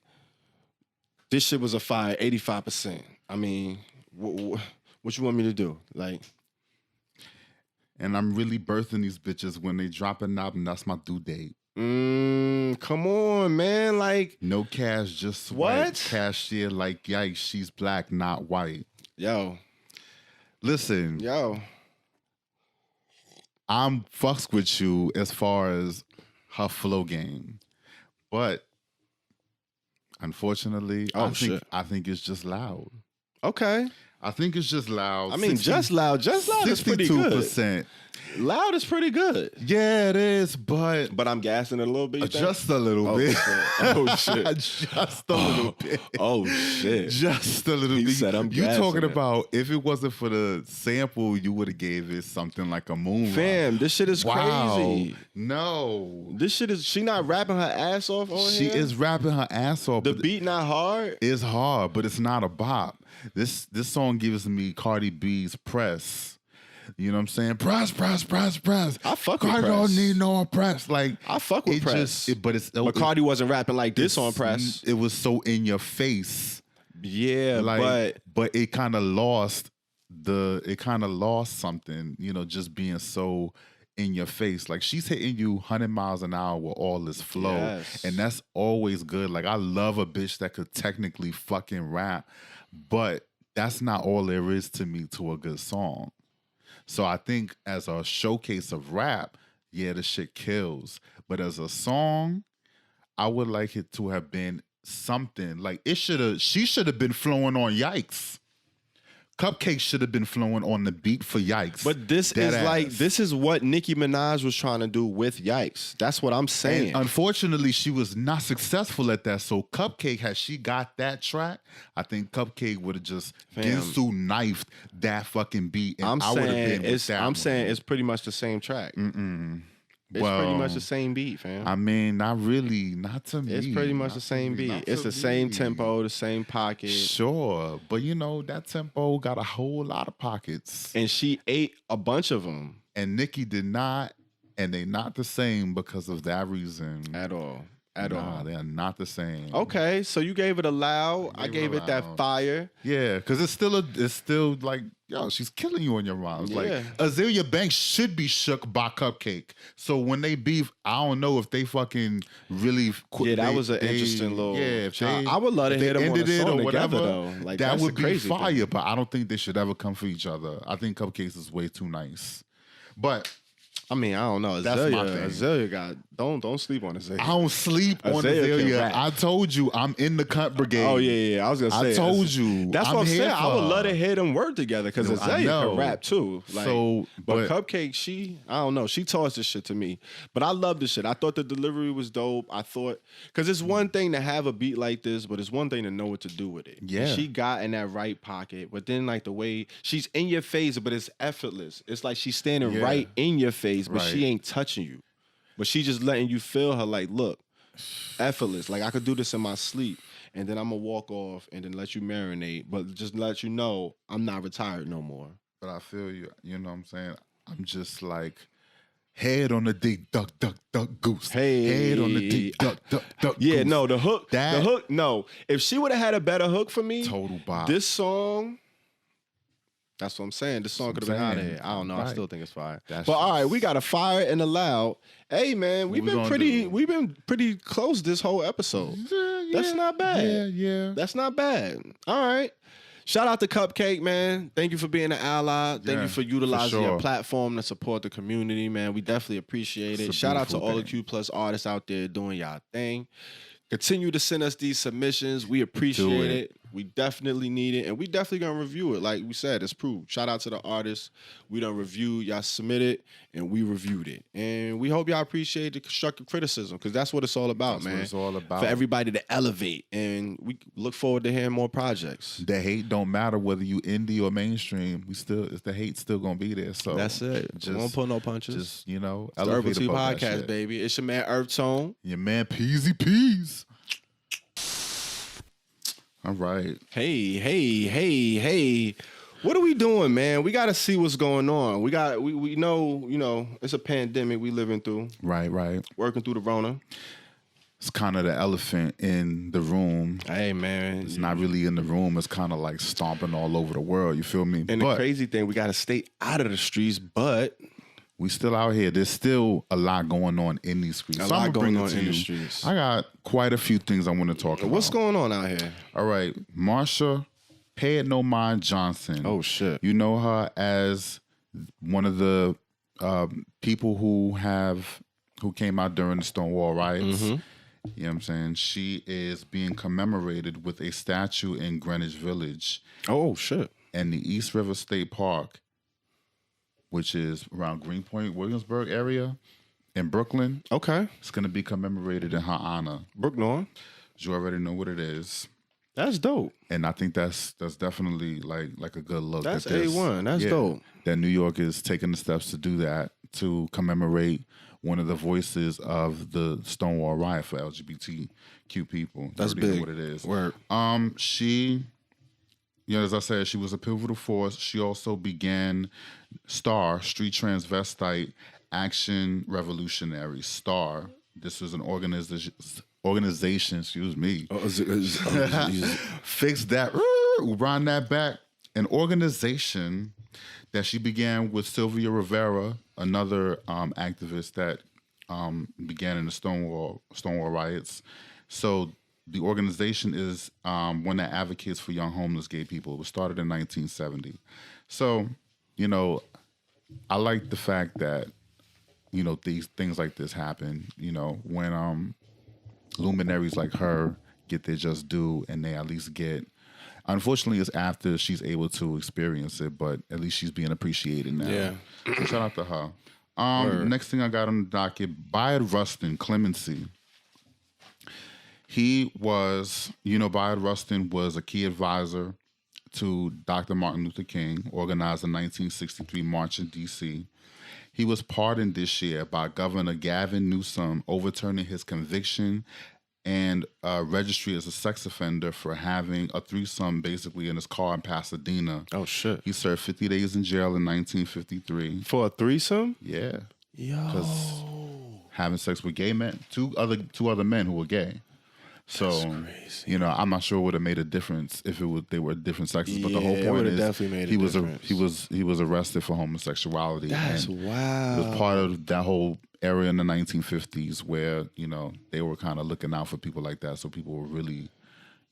This shit was a fire, 85%. I mean, what you want me to do? Like, and I'm really birthing these bitches when they drop an album. That's my due date. Come on, man. Like, no cash, just what? Cashier, like, yikes, she's black, not white. Yo. Listen. Yo. I'm fucks with you as far as her flow game. But unfortunately, I think it's just loud. Okay. I think it's just loud. I mean, just loud is pretty good. 62%. Loud is pretty good. Yeah, it is, but I'm gassing it a little bit. Just a little bit. Oh shit. Just a little bit. Oh shit. Just a little bit. He said I'm gassing. You talking about if it wasn't for the sample, you would have gave it something like a moon. Fam, this shit is crazy. No. This shit is, she not rapping her ass off on She here? is rapping her ass off. The beat not hard? It's hard, but it's not a bop. This song gives me Cardi B's Press. You know what I'm saying? Press. I fuck with Press. I don't need no press. Like, I fuck with Press. But Cardi wasn't rapping like this on Press. It was so in your face. Yeah, like, but it kind of lost something, you know, just being so in your face. Like, she's hitting you 100 miles an hour with all this flow. Yes. And that's always good. Like, I love a bitch that could technically fucking rap, but that's not all there is to me to a good song. So I think as a showcase of rap, yeah, the shit kills. But as a song, I would like it to have been something. Like, she should have been flowing on Yikes. CupcakKe should have been flowing on the beat for Yikes. But this is what Nicki Minaj was trying to do with Yikes. That's what I'm saying. And unfortunately, she was not successful at that. So CupcakKe, had she got that track, I think CupcakKe would have just Ginsu knifed that fucking beat. And I would have been with that. I'm saying it's pretty much the same track. It's pretty much the same beat, fam. I mean, not really. Not to me. It's pretty much the same beat. It's the same tempo, the same pocket. Sure. But, you know, that tempo got a whole lot of pockets. And she ate a bunch of them. And Nicki did not. And they not the same because of that reason. At all. at all. They are not the same. Okay, so you gave it a loud. I gave it that fire. Yeah, because it's still like, yo, she's killing you in your rhymes. Yeah. Like Azealia Banks should be shook by CupcakKe. So when they beef, I don't know if they fucking really. Yeah, that was an interesting little. Yeah, if they, I would love to hear them on a song together though. Like that that's would the be crazy fire. thing. But I don't think they should ever come for each other. I think CupcakKe is way too nice. But I mean, I don't know. That's my thing. Azalea got don't sleep on Azalea. I don't sleep on Azalea can Azealia. rap. I told you I'm in the cunt brigade. Oh yeah. I was gonna say. I told you. That's I'm what I'm here saying. I would for love her. to hear them work together because No, I Azalea know. can rap too. Like, So, but but- CupcakKe, I don't know. She tossed this shit to me, but I love this shit. I thought the delivery was dope. I thought because it's one thing to have a beat like this, but it's one thing to know what to do with it. Yeah. And she got in that right pocket, but then like the way she's in your face, but it's effortless. It's like she's standing Yeah. right in your face, but she Right. ain't touching you. But she just letting you feel her like, look, effortless. Like I could do this in my sleep. And then I'm gonna walk off and then let you marinate. But just let you know I'm not retired no more. But I feel you. You know what I'm saying? I'm just like head on the dick, duck, duck, duck, goose. Hey. Head on the dick, duck, duck, duck. Yeah, goose. no, the hook. That- The hook, no. If she would have had a better hook for me, Total bop. this song. That's what I'm saying. This song could have been out of saying. here. I don't know. I Right. still think it's fire. That's But all right, just- we got a fire and a loud. Hey man, we gonna do? we've been pretty close this whole episode. That's not bad. Yeah. That's not bad. All right. Shout out to CupcakKe, man. Thank you for being an ally. Thank Yeah, you for utilizing for your sure. platform to support the community, man. We definitely appreciate it. It's a Shout out to beautiful all the thing. Q Plus artists out there doing y'all thing. Continue to send us these submissions. We appreciate it. it. We definitely need it. And we definitely gonna review it. Like we said, it's proved. Shout out to the artists. We done reviewed, y'all submitted, and we reviewed it. And we hope y'all appreciate the constructive criticism, because that's what it's all about, That's man. what it's all about. For everybody to elevate. And we look forward to hearing more projects. The hate don't matter whether you indie or mainstream. It's the hate still gonna be there. So That's it. Just, We won't pull no punches. Just Herbal It's the Herbal Tea above that Podcast, shit. baby. It's your man EarthTone. Your man Peasy Peas. All right. Hey. What are we doing, man? We got to see what's going on. We know, it's a pandemic we living through, Right. working through the Rona. It's kind of the elephant in the room. Hey, man. It's not really in the room. It's kind of like stomping all over the world. You feel me? And but the crazy thing, we got to stay out of the streets, but we still out here. There's still a lot going on in these streets. A So lot I'ma going bring it on to in the you. streets. I got quite a few things I want to talk about. what's going on out here? All right. Marsha, Pay It No Mind Johnson. Oh, shit. You know her as one of the people who came out during the Stonewall riots. Mm-hmm. You know what I'm saying? She is being commemorated with a statue in Greenwich Village Oh, shit. and the East River State Park, which is around Greenpoint, Williamsburg area in Brooklyn. Okay. It's going to be commemorated in her honor. Brook Norn. You already know what it is. That's dope. And I think that's definitely like a good look. That's that there's- A1. That's dope. That New York is taking the steps to do that, to commemorate one of the voices of the Stonewall riot for LGBTQ people. That's You already big. know what it is. Word. She, as I said, she was a pivotal force. She also began STAR, Street Transvestite Action Revolutionary. STAR. This was an organization, excuse me. Fix that, run that back. An organization that she began with Sylvia Rivera, another activist that began in the Stonewall riots. So the organization is one that advocates for young homeless gay people. It was started in 1970. So, I like the fact that, these things like this happen, when luminaries like her get their just due, and they at least get, unfortunately it's after she's able to experience it, but at least she's being appreciated now. Yeah. So shout out to her. Next thing I got on the docket, Bayard Rustin, clemency. He was, Bayard Rustin was a key advisor to Dr. Martin Luther King, organized the 1963 March in D.C. He was pardoned this year by Governor Gavin Newsom, overturning his conviction and registry as a sex offender for having a threesome basically in his car in Pasadena. Oh, shit. He served 50 days in jail in 1953. For a threesome? Yeah. Yo. having sex with gay men, two other men who were gay. So, you know, I'm not sure it would have made a difference if they were different sexes. But the whole point is definitely made he was arrested for homosexuality. That's wild. It was part of that whole era in the 1950s where, you know, they were kind of looking out for people like that. So people were really,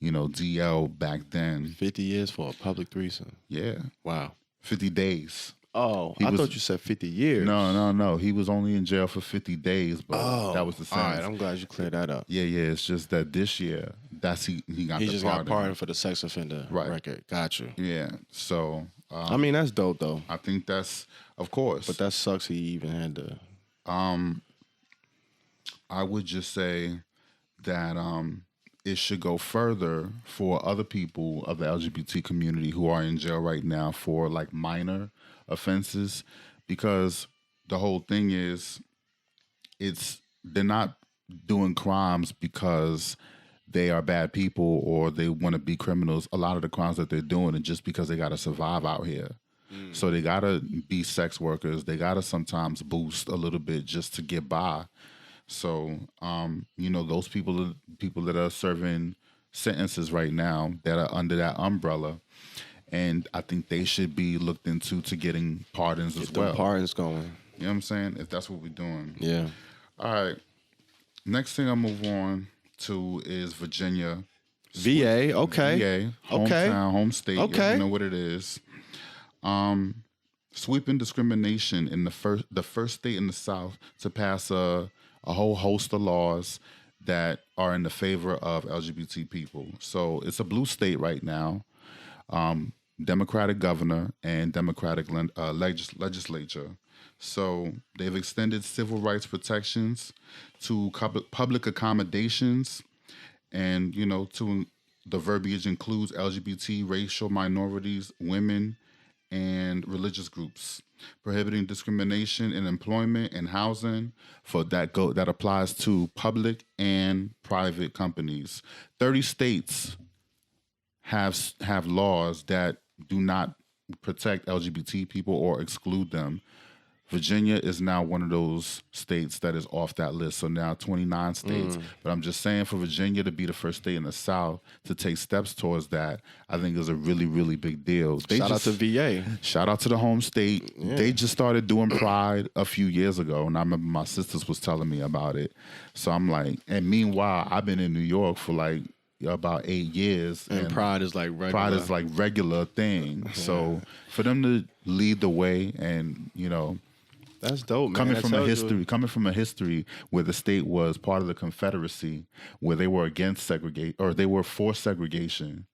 you know, DL back then. 50 years for a public threesome. Yeah. Wow. 50 days. Oh, I thought you said 50 years. No. He was only in jail for 50 days, but that was the sentence. All right, I'm glad you cleared that up. Yeah. It's just that this year, he got got pardoned for the sex offender record. Got you. Yeah. So. I mean, that's dope, though. I think that's, of course. But that sucks he even had to. I would just say that it should go further for other people of the LGBT community who are in jail right now for like minor offenses, because the whole thing is they're not doing crimes because they are bad people or they want to be criminals. A lot of the crimes that they're doing are just because they got to survive out here. So they got to be sex workers. They got to sometimes boost a little bit just to get by. So, you know, those people that are serving sentences right now that are under that umbrella, and I think they should be looked into to getting pardons as well. Pardons going. You know what I'm saying? If that's what we're doing. Yeah. All right. Next thing I'll move on to is Virginia. VA. Okay. VA. Hometown, home state. Okay. You know what it is. Sweeping discrimination in the first state in the South to pass a whole host of laws that are in the favor of LGBT people. So it's a blue state right now. Democratic governor and Democratic legislature. So they've extended civil rights protections to public accommodations, and, you know, to the verbiage includes LGBT, racial minorities, women, and religious groups, prohibiting discrimination in employment and housing that applies to public and private companies. 30 states have laws that do not protect LGBT people or exclude them. Virginia is now one of those states that is off that list. So now 29 states. But I'm just saying, for Virginia to be the first state in the South to take steps towards that, I think is a really, really big deal. Shout out to VA. Shout out to the home state. Yeah. They just started doing Pride a few years ago, and I remember my sisters was telling me about it. So I'm like, and meanwhile, I've been in New York for like about 8 years. And Pride is like regular. Pride is like regular thing. Yeah. So for them to lead the way, and, you know, that's dope, man. Coming from a history where the state was part of the Confederacy, where they were against segregation, or they were for segregation,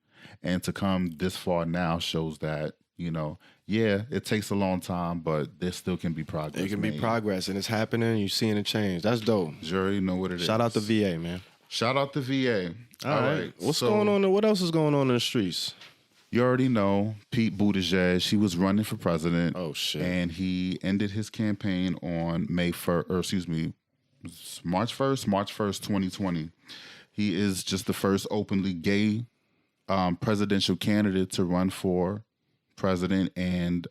and to come this far now shows that, you know, yeah, it takes a long time, but there still can be progress. There can be progress, and it's happening. You're seeing a change. That's dope. Sure, you know what it is. Shout out to VA, man. Shout out to VA. All right. What's going on? What else is going on in the streets? You already know Pete Buttigieg. He was running for president. Oh shit! And he ended his campaign on March 1st, 2020. He is just the first openly gay presidential candidate to run for president and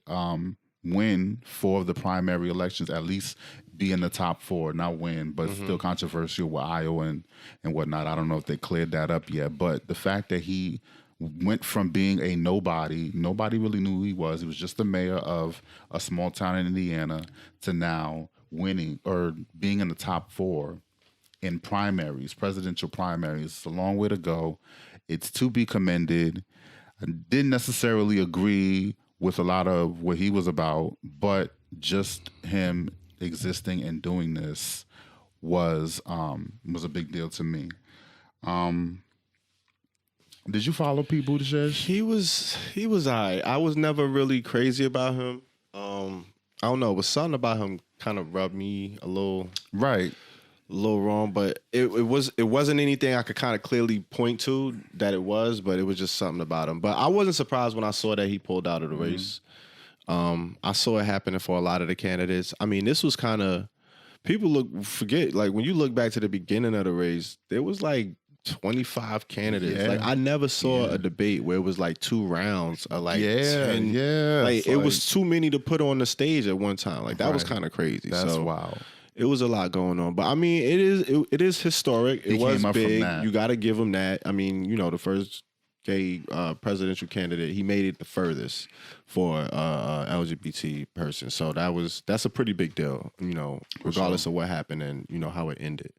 win 4 of the primary elections. At least be in the top 4, not win, but still controversial with Iowa and whatnot. I don't know if they cleared that up yet, but the fact that he went from being a nobody really knew who he was. He was just the mayor of a small town in Indiana, to now winning or being in the top 4 in primaries, presidential primaries. It's a long way to go. It's to be commended. I didn't necessarily agree with a lot of what he was about, but just him existing and doing this was a big deal to me. Did you follow Pete Buttigieg? He was all right. I was never really crazy about him. I don't know. It was something about him kind of rubbed me a little wrong, but it wasn't anything I could kind of clearly point to that it was, but it was just something about him. But I wasn't surprised when I saw that he pulled out of the race. I saw it happening for a lot of the candidates. I mean, this was kind of, people forget, like when you look back to the beginning of the race, there was like 25 candidates. Like I never saw a debate where it was like 2 rounds or like 10. Yeah. Like it was too many to put on the stage at one time. Like that was kind of crazy. That's wild. It was a lot going on, but I mean, it is historic. It was came up from big. that. You got to give him that. I mean, the first gay presidential candidate, he made it the furthest for LGBT person. So that's a pretty big deal. Regardless of what happened and how it ended.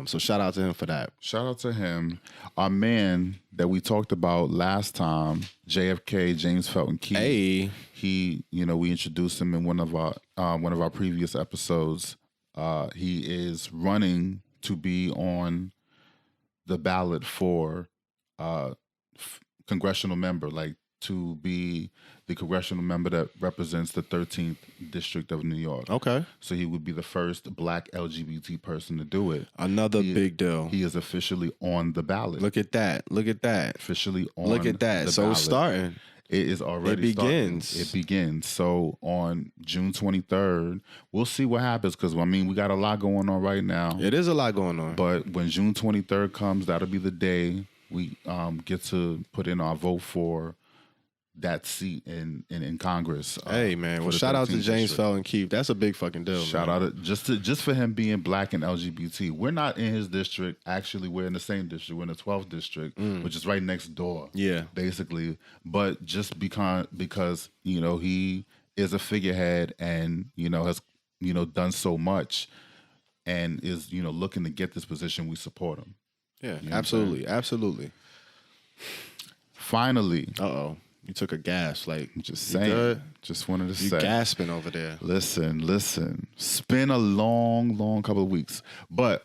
So shout out to him for that. Shout out to him. Our man that we talked about last time, JFK, James Felton Key. Hey, he, we introduced him in one of our previous episodes. He is running to be on the ballot for congressional member, like to be the congressional member that represents the 13th district of New York. Okay. So he would be the first black LGBT person to do it. Another big deal. He is officially on the ballot. Look at that. Officially on Look at that. the So ballot. it's starting. It is already It begins. starting. It begins. So on June 23rd, we'll see what happens because, we got a lot going on right now. It is a lot going on. But when June 23rd comes, that'll be the day we get to put in our vote for that seat in Congress. Hey man, well shout out to James Felton Key. That's a big fucking deal. Shout out just for him being black and LGBT. We're not in his district. Actually, we're in the same district. We're in the 12th district, which is right next door. Yeah, basically. But just because he is a figurehead and has done so much and is looking to get this position, we support him. Yeah, absolutely. Finally, you took a gas. Like, just saying. Just wanted to say. You gasping over there. Listen. It's been a long couple of weeks. But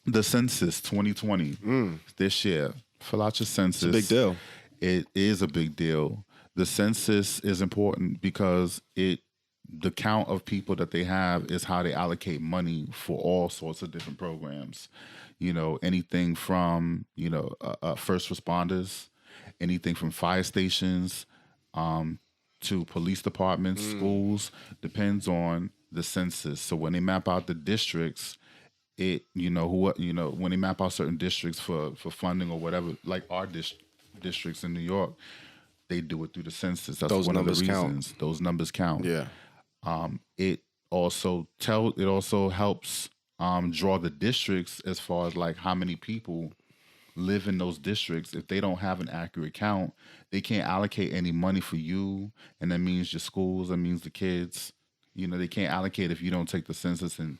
the census 2020, this year, fill out your census. It's a big deal. It is a big deal. The census is important because the count of people that they have is how they allocate money for all sorts of different programs. Anything from, first responders, anything from fire stations to police departments, schools, depends on the census. So when they map out the districts, when they map out certain districts for funding or whatever, like our districts in New York, they do it through the census. That's Those one of the numbers reasons. count. Those numbers count. Yeah. It also helps draw the districts as far as like how many people live in those districts. If they don't have an accurate count, they can't allocate any money for you, and that means your schools, that means the kids. They can't allocate if you don't take the census, and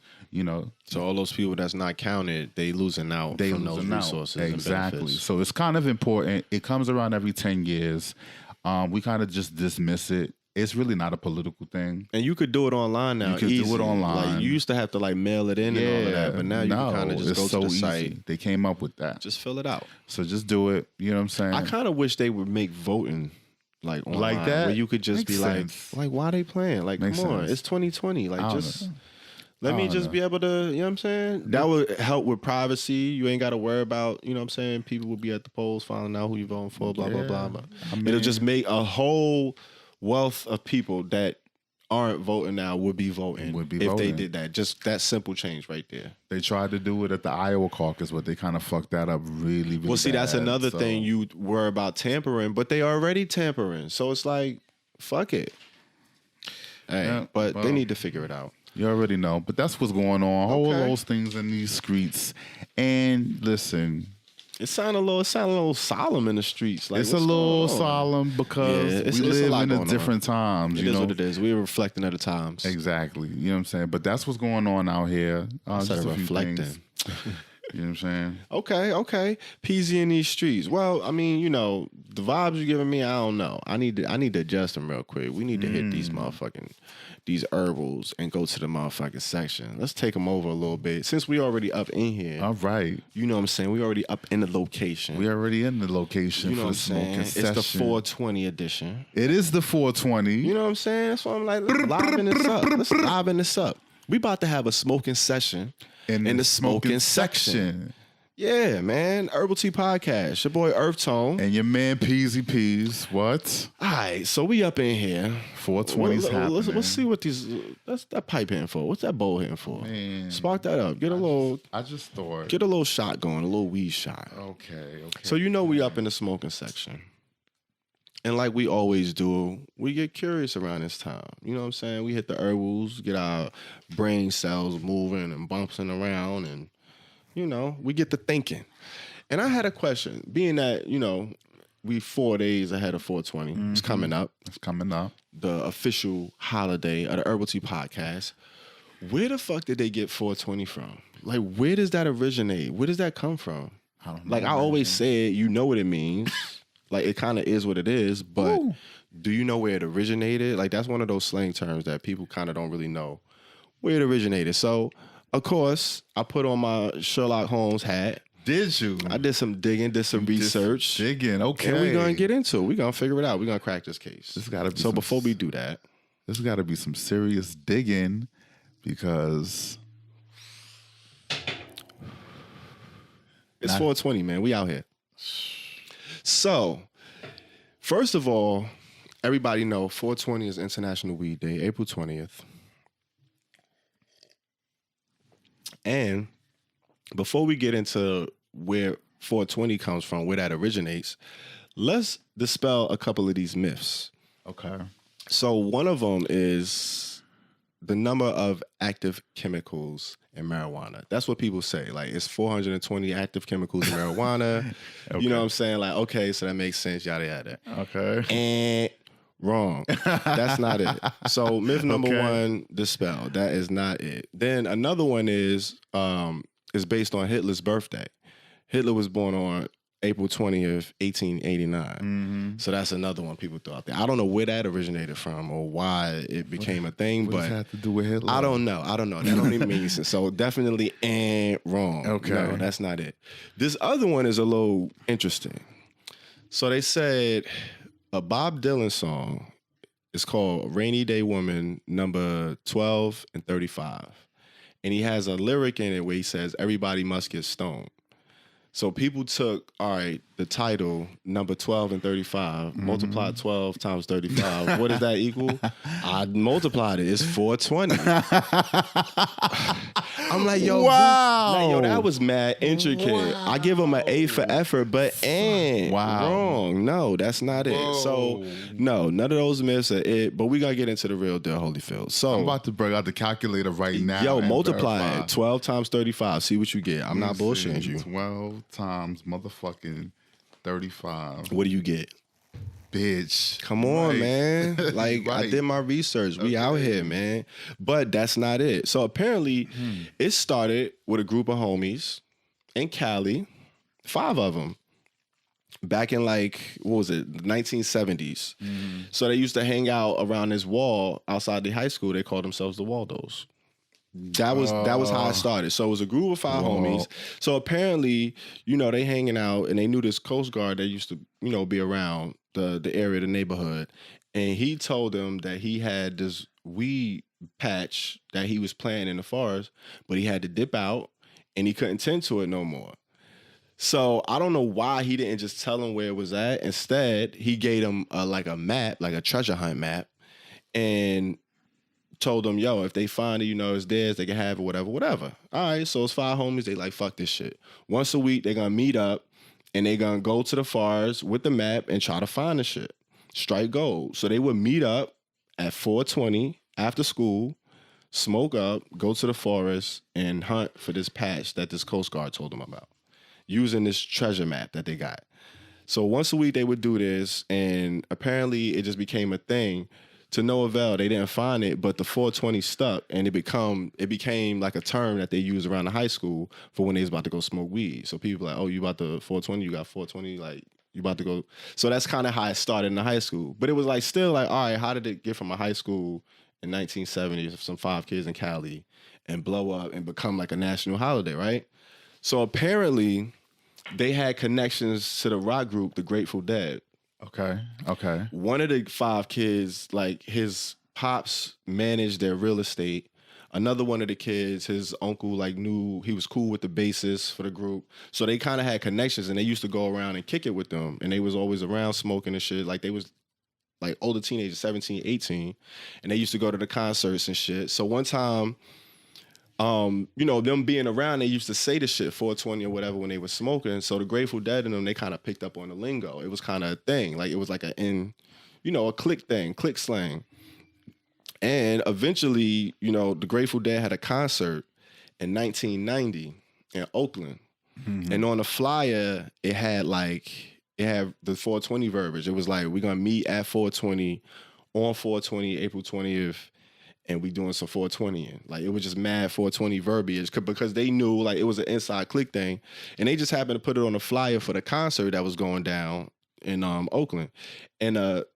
So all those people that's not counted, they losing out from those resources. Exactly. And benefits. So it's kind of important. It comes around every 10 years. We kind of just dismiss it. It's really not a political thing. And you could do it online now. You can do it online. Like, you used to have to like mail it in and all of that, but now you can kind of just go to the site. They came up with that. Just fill it out. So just do it. You know what I'm saying? I kind of wish they would make voting like online, like that, where you could just Makes be sense. like, why they playing? Like, Makes come on, sense. it's 2020. Like, just let me don't just know. be able to, you know what I'm saying? That would help with privacy. You ain't got to worry about, you know what I'm saying? People will be at the polls finding out who you voting for, blah, blah, blah. But it'll just make a whole wealth of people that aren't voting now would be voting if they did that. Just that simple change right there. They tried to do it at the Iowa caucus, but they kind of fucked that up really, really Well, see, that's bad, another so. thing you worry about tampering, but they already tampering. So it's like, fuck it. Hey, Yeah, but well, they need to figure it out. You already know. But that's what's going on. Whole Okay. those things in these streets. And listen, It sound a little solemn in the streets. Like, it's a what's little going on? solemn because Yeah, it's we a live lot in going a different times. It you is know what it is. We're reflecting at the times. Exactly. You know what I'm saying? But that's what's going on out here. Instead Just of a few reflecting. things. You know what I'm saying? Okay. Peasy in these streets. Well, I mean, the vibes you're giving me, I don't know. I need to adjust them real quick. We need to hit these herbals and go to the motherfucking section. Let's take them over a little bit. Since we already up in here. All right. You know what I'm saying? We already up in the location. We already in the location you know for what the I'm smoking saying? session. It's the 420 edition. It is the 420. You know what I'm saying? That's why I'm like, let's liven this up. Let's liven this up. We about to have a smoking session in the smoking section. Yeah, man. Herbal Tea Podcast. Your boy EarthTone. And your man Peasy Peas. What? All right, so we up in here. 420's happening. Let's see what that's that pipe hitting for. What's that bowl hitting for? Man. Spark that up. Get a little shot going, a little weed shot. Okay. So we up in the smoking section. And like we always do, we get curious around this time. You know what I'm saying? We hit the herbals, get our brain cells moving and bouncing around, and, you know, we get to thinking. And I had a question, being that, you know, we 4 days ahead of 420. It's coming up. It's coming up. The official holiday of the Herbal Tea Podcast. Where the fuck did they get 420 from? Like, where does that originate? Where does that come from? I don't know. Like, I always said, you know what it means. Like, it kind of is what it is, but do you know where it originated? Like, that's one of those slang terms that people kind of don't really know where it originated. So, of course, I put on my Sherlock Holmes hat. Did you? I did some digging, did some research. Digging, okay. And we're going to get into it. We're going to figure it out. We're going to crack this case. This gotta be so before we do that. There's got to be some serious digging because... It's 420, man. We out here. So, first of all, everybody know 420 is International Weed Day, April 20th. And before we get into where 420 comes from, where that originates, let's dispel a couple of these myths. Okay. So one of them is the number of active chemicals in marijuana. That's what people say. Like, it's 420 active chemicals in marijuana. Okay. You know what I'm saying? Like, okay, so that makes sense, yada, yada. Okay. And wrong. That's not it. So myth number one, dispelled. That is not it. Then another one is based on Hitler's birthday. Hitler was born on April 20th, 1889. So that's another one people throw out there. I don't know where that originated from or why it became a thing, What but does that have to do with Hitler? I don't know. That don't even make sense. So definitely wrong. Okay. No, that's not it. This other one is a little interesting. So they said a Bob Dylan song is called Rainy Day Woman, number 12 and 35. And he has a lyric in it where he says, everybody must get stoned. So people took, all right, the title, number 12 and 35, multiplied 12 times 35. What does that equal? I multiplied it. It's 420. I'm like, yo, wow. Like, yo, that was mad intricate. Wow. I give him an A for effort, but wrong. No, that's not it. Whoa. So, no, none of those myths are it, but we got to get into the real deal, Holyfield. So I'm about to bring out the calculator right now. Yo, multiply it. 12 times 35. See what you get. I'm not bullshitting you. 12 times motherfucking 35. What do you get? Bitch. Come on, man. Like, I did my research. We out here, man. But that's not it. So apparently, it started with a group of homies in Cali, 5 of them, back in like, what was it, the 1970s. So they used to hang out around this wall outside the high school. They called themselves the Waldos. That was how it started. So it was a group of 5 homies. So apparently, you know, they hanging out and they knew this Coast Guard that used to, you know, be around the area, the neighborhood. And he told them that he had this weed patch that he was planting in the forest, but he had to dip out and he couldn't tend to it no more. So I don't know why he didn't just tell them where it was at. Instead, he gave them like a map, like a treasure hunt map, and told them, yo, if they find it, you know, it's theirs, they can have it, whatever. All right, so it's 5 homies. They like, fuck this shit. Once a week, they're going to meet up, and they're going to go to the forest with the map and try to find the shit. Strike gold. So they would meet up at 420 after school, smoke up, go to the forest, and hunt for this patch that this Coast Guard told them about, using this treasure map that they got. So once a week, they would do this, and apparently it just became a thing. To no avail, they didn't find it, but the 420 stuck, and it became like a term that they used around the high school for when they was about to go smoke weed. So people were like, oh, you about to 420, you got 420, like you about to go. So that's kind of how it started in the high school. But it was like still like, all right, how did it get from a high school in 1970s, some 5 kids in Cali, and blow up and become like a national holiday, right? So apparently they had connections to the rock group, the Grateful Dead. Okay. One of the 5 kids, like his pops managed their real estate. Another one of the kids, his uncle, like knew he was cool with the bassist for the group. So they kind of had connections, and they used to go around and kick it with them. And they was always around smoking and shit. Like they was like older teenagers, 17, 18. And they used to go to the concerts and shit. So one time, you know, them being around, they used to say the shit 420 or whatever when they were smoking. So the Grateful Dead and them, they kind of picked up on the lingo. It was kind of a thing. Like, it was like a click thing, click slang. And eventually, you know, the Grateful Dead had a concert in 1990 in Oakland. Mm-hmm. And on the flyer, it had the 420 verbiage. It was like, we're going to meet at 420 on 420, April 20th. And we doing some 420ing. Like, it was just mad 420 verbiage because they knew, like, it was an inside click thing. And they just happened to put it on the flyer for the concert that was going down in Oakland. And a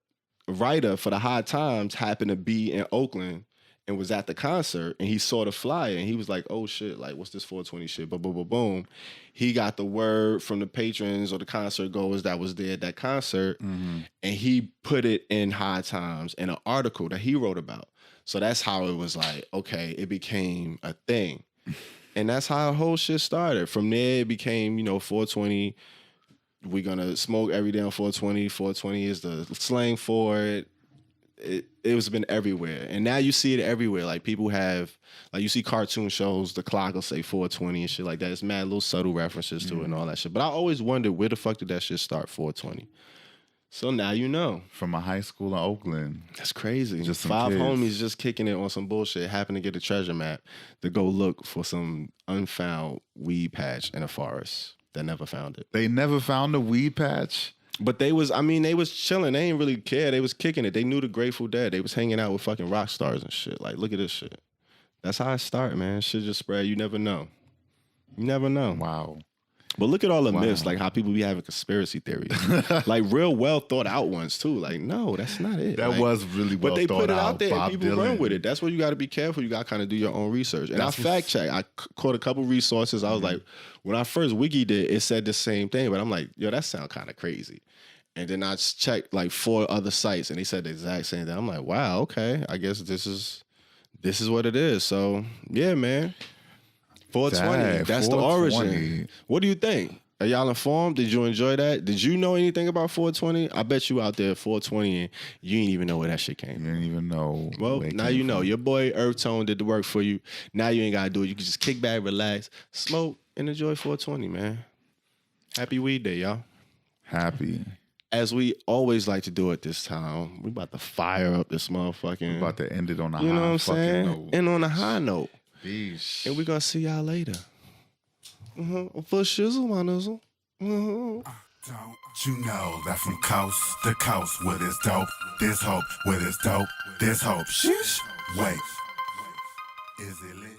writer for the High Times happened to be in Oakland and was at the concert, and he saw the flyer, and he was like, oh, shit, like, what's this 420 shit? Boom, boom, boom, boom. He got the word from the patrons or the concert goers that was there at that concert, and he put it in High Times in an article that he wrote about. So that's how it was like, okay, it became a thing. And that's how the whole shit started. From there, it became, you know, 420. We're going to smoke every day on 420. 420 is the slang for it. It was been everywhere. And now you see it everywhere. Like, people have, like, you see cartoon shows, the clock will say 420 and shit like that. It's mad little subtle references to it and all that shit. But I always wondered, where the fuck did that shit start, 420? So now you know. From a high school in Oakland. That's crazy. Just some 5 kids. homies just kicking it on some bullshit, happened to get a treasure map to go look for some unfound weed patch in a forest that never found it. They never found the weed patch? But they was chilling. They ain't really care. They was kicking it. They knew the Grateful Dead. They was hanging out with fucking rock stars and shit. Like, look at this shit. That's how it start, man. Shit just spread. You never know. You never know. Wow. But look at all the myths, like how people be having conspiracy theories. Like, real well thought out ones too. Like, no, that's not it. That like, was really well thought out. But they put it out there Bob and people Dylan. run with it. That's where you got to be careful. You got to kind of do your own research. And I fact check. I caught a couple resources. I was like, when I first wikied it said the same thing. But I'm like, yo, that sound kind of crazy. And then I checked like 4 other sites and they said the exact same thing. I'm like, wow, okay. I guess this is what it is. So yeah, man. 420. That's 420. The origin. What do you think? Are y'all informed? Did you enjoy that? Did you know anything about 420? I bet you out there 420 and you ain't even know where that shit came from. You didn't even know. Well, now you know. Your boy EarthTone did the work for you. Now you ain't got to do it. You can just kick back, relax, smoke, and enjoy 420, man. Happy Weed Day, y'all. Happy. As we always like to do at this time, we about to fire up this motherfucking... We're about to end it on a you know high what I'm fucking saying? note. And on a high note. Beesh. And we're going to see y'all later. For shizzle, my nizzle. Don't you know that from coast to coast, where there's dope, there's hope, where there's dope, there's hope. Sheesh. Wait, is it lit?